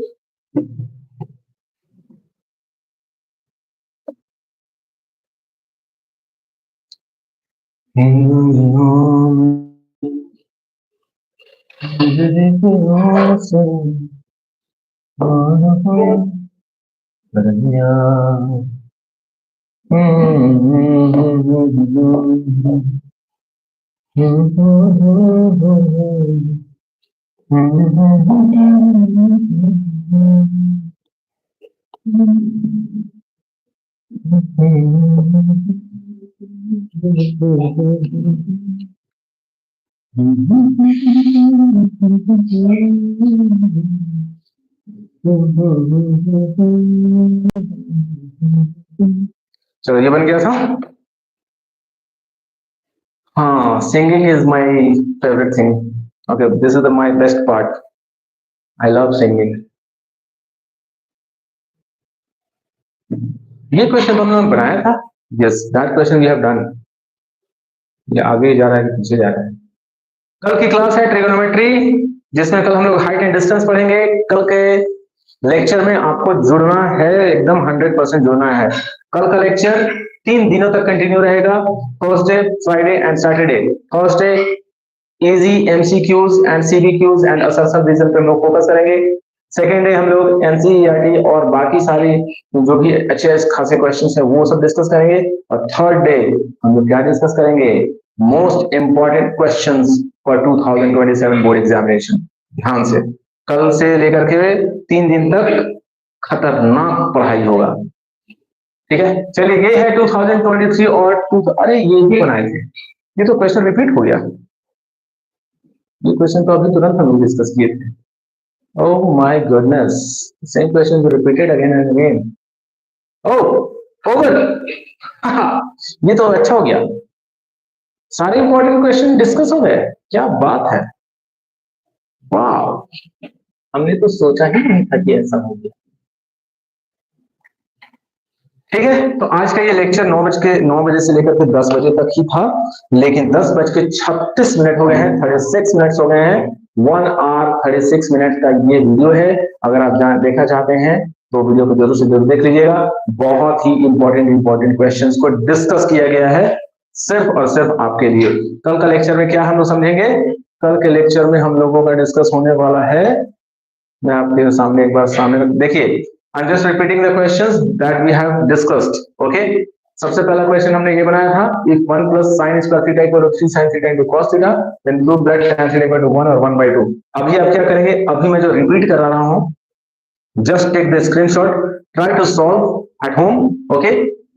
चलो ये बन गया था। हाँ, singing is my favourite thing. Okay, this is my best part. I love singing. ये क्वेश्चन हमने बनाया था। Yes, that question we have done. ये आगे जा रहा है कि पीछे जा रहा है? कल की क्लास है ट्रिगोनोमेट्री, जिसमें कल हम लोग हाइट एंड डिस्टेंस पढ़ेंगे। कल के लेक्चर में आपको जुड़ना है, एकदम 100% जुड़ना है। कल का लेक्चर 3 दिनों तक कंटिन्यू रहेगा, Thursday, Friday and Saturday. Thursday easy MCQs and CBQs and assertion reason पे हम लोग फोकस करेंगे। सेकेंड डे हम लोग एनसीईआरटी और बाकी सारे जो भी अच्छे खासे क्वेश्चंस है वो सब डिस्कस करेंगे। और थर्ड डे हम लोग क्या डिस्कस करेंगे? Most important questions for 2027 board examination. ध्यान से, कल से लेकर के 3 दिन तक खतरनाक पढ़ाई होगा, ठीक है। चलिए, ये है 2023 और अरे ये भी बनाए थे, ये तो क्वेश्चन रिपीट हो गया। ये क्वेश्चन तो अभी तुरंत हम लोग डिस्कस किए थे। Oh my goodness, same question is repeated again and again. Oh, over. ये तो अच्छा हो गया, सारे इंपॉर्टेंट क्वेश्चन डिस्कस हो गए। क्या बात है, वाह, हमने तो सोचा ही नहीं था कि ऐसा हो गया। ठीक है, तो आज का ये लेक्चर 9 बजे से लेकर के 10 बजे तक ही था, लेकिन 10:36 हो गए हैं, 36 मिनट्स हो गए हैं। 1 hour 36 मिनट का ये वीडियो है। अगर आप देखना चाहते हैं तो वीडियो को जरूर से जरूर देख लीजिएगा। बहुत ही इंपॉर्टेंट क्वेश्चंस को डिस्कस किया गया है सिर्फ और सिर्फ आपके लिए। कल का लेक्चर में क्या हम लोग समझेंगे? कल के लेक्चर में हम लोगों का डिस्कस होने वाला है, मैं आपके सामने एक बार सामने देखिए। I'm just repeating the questions that we have discussed. Okay. सबसे पहला क्वेश्चन हमने ये बनाया था, if 1 plus sin square theta equal to 3 sin theta into cos theta, then prove that tan theta equal to 1 or 1/2. अभी आप क्या करेंगे? अभी मैं जो रिपीट कर रहा हूँ, just take the screenshot, try to solve at home. Okay.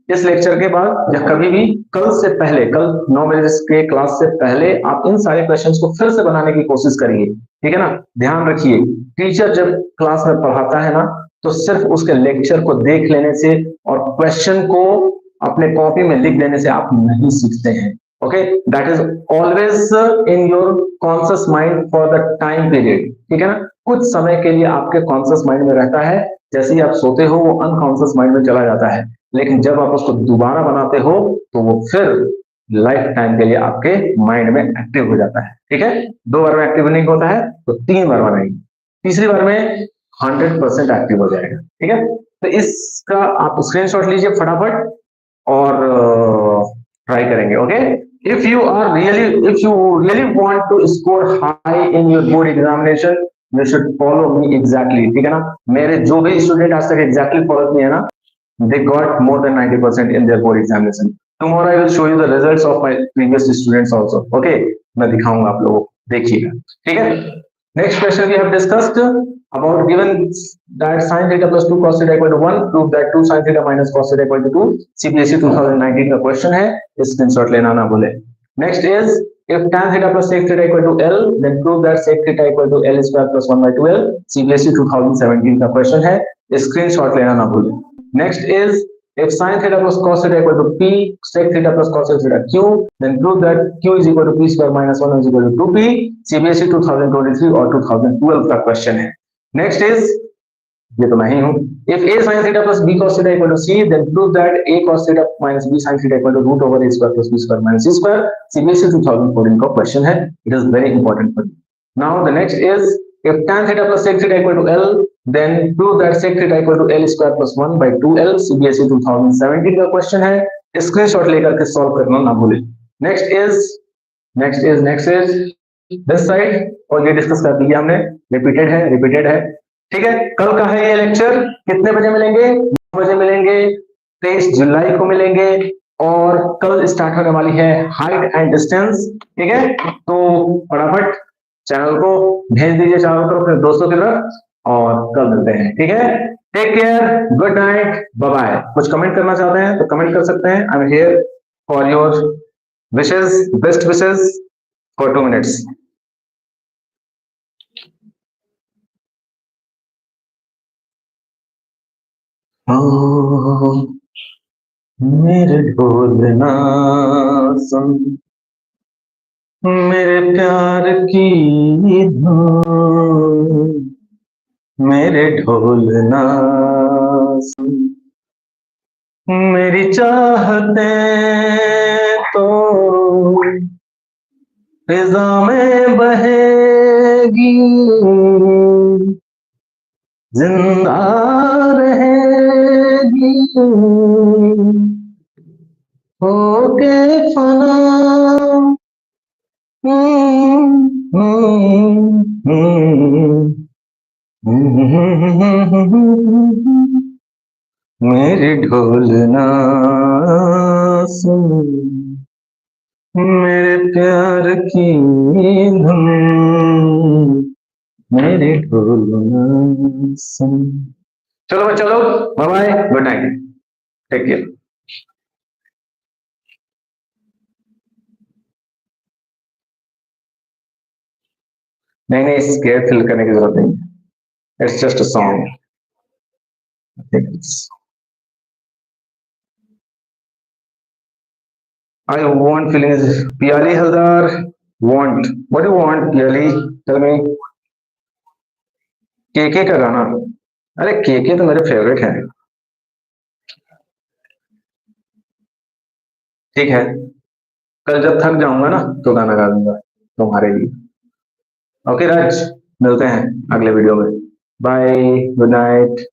इस लेक्चर के बाद या कभी भी कल से पहले, कल 9 बजे के क्लास से पहले आप इन सारे क्वेश्चंस को फिर से बनाने की कोशिश करिए, ठीक है ना। ध्यान रखिए, टीचर जब क्लास में पढ़ाता है ना, तो सिर्फ उसके लेक्चर को देख लेने से और क्वेश्चन को अपने कॉपी में लिख देने से आप नहीं सीखते हैं। Okay, that is always in your conscious mind for the time period, ठीक है ना। कुछ समय के लिए आपके कॉन्शियस माइंड में रहता है, जैसे ही आप सोते हो वो अनकॉन्शियस माइंड में चला जाता है, लेकिन जब आप उसको दोबारा बनाते हो तो वो फिर लाइफ टाइम के लिए आपके माइंड में एक्टिव हो जाता है, ठीक है। 2 बार में एक्टिव नहीं होता है तो 3 बार बनाएंगे, तीसरी बार में 100% एक्टिव हो जाएगा, ठीक है। तो इसका आप स्क्रीनशॉट लीजिए फटाफट और ट्राई करेंगे। Okay, if you really want to score high in your board examination, you should follow me exactly, ठीक है ना। मेरे जो भी स्टूडेंट आज तक एग्जैक्टली फॉलो किए ना, they got more than 90% in their board examination. Tomorrow I will show you the results of my previous students also. Okay, मैं दिखाऊंगा आप लोगों को, देखिएगा, ठीक है। Next question we have discussed about given that sin theta plus 2 cos theta equal to 1, prove that 2 sin theta minus cos theta equal to 2. CBSE 2019 का question है, स्क्रीनशॉट लेना ना भूले। Next is if tan theta plus sec theta equal to L, then prove that sec theta equal to L square plus 1/2L. CBSE 2017 का question है, screenshot लेना ना भूले। Next is if sin theta plus cos theta equal to P, sec theta plus cos theta Q, then prove that Q is equal to P square minus 1 is equal to 2P. CBSE 2023 और 2012 का question है। Next is, ये तो मैं ही हूँ, if A sin theta plus B cos theta equal to C, then prove that A cos theta minus B sin theta equal to root over A square plus B square minus C square. CBSE 2014 का question है, it is very important for you. Now the next is If tan theta plus sec theta equal to L, then prove that sec theta equal to L square plus 1 by 2L. CBSE 2017 का question है, screenshot लेकर के solve करना ना भूलें. Next is this side, और ये discuss कर दिया हमने, रिपीटेड है. ठीक है, कल का है ये लेक्चर. कितने बजे मिलेंगे? 9 बजे मिलेंगे, 23 जुलाई को मिलेंगे. और कल स्टार्ट होने वाली है हाइट एंड डिस्टेंस. ठीक है, तो फटाफट चैनल को भेज दीजिए चारों तरफ अपने दोस्तों की तरफ, और कल मिलते हैं. ठीक है, take care, good night, bye bye. कुछ कमेंट करना चाहते हैं तो कमेंट कर सकते हैं. I am here for your wishes, best wishes for 2 minutes. मेरे ढोल ना सुन, मेरे प्यार की धुन, मेरे ढोल ना सुन, मेरी चाहते तो फिजा में बहेगी, जिंदा रहेगी, होके फना. मेरी ढोल ना सुन, मेरे प्यार की धुन, मेरी ढोल ना सुन. चलो बच्चा लोग, bye bye, good night, take care. नहीं, स्केयर फिल करने की जरूरत नहीं. It's just a song. I want feelings. Piyali Haldar, want. What do you want, Piyali? Tell me. KK का गाना. अरे केके तो मेरे फेवरेट हैं. ठीक है, कल जब थक जाऊंगा ना तो गाना गा दूंगा तुम्हारे लिए. ओके राज, मिलते हैं अगले वीडियो में. Bye, good night.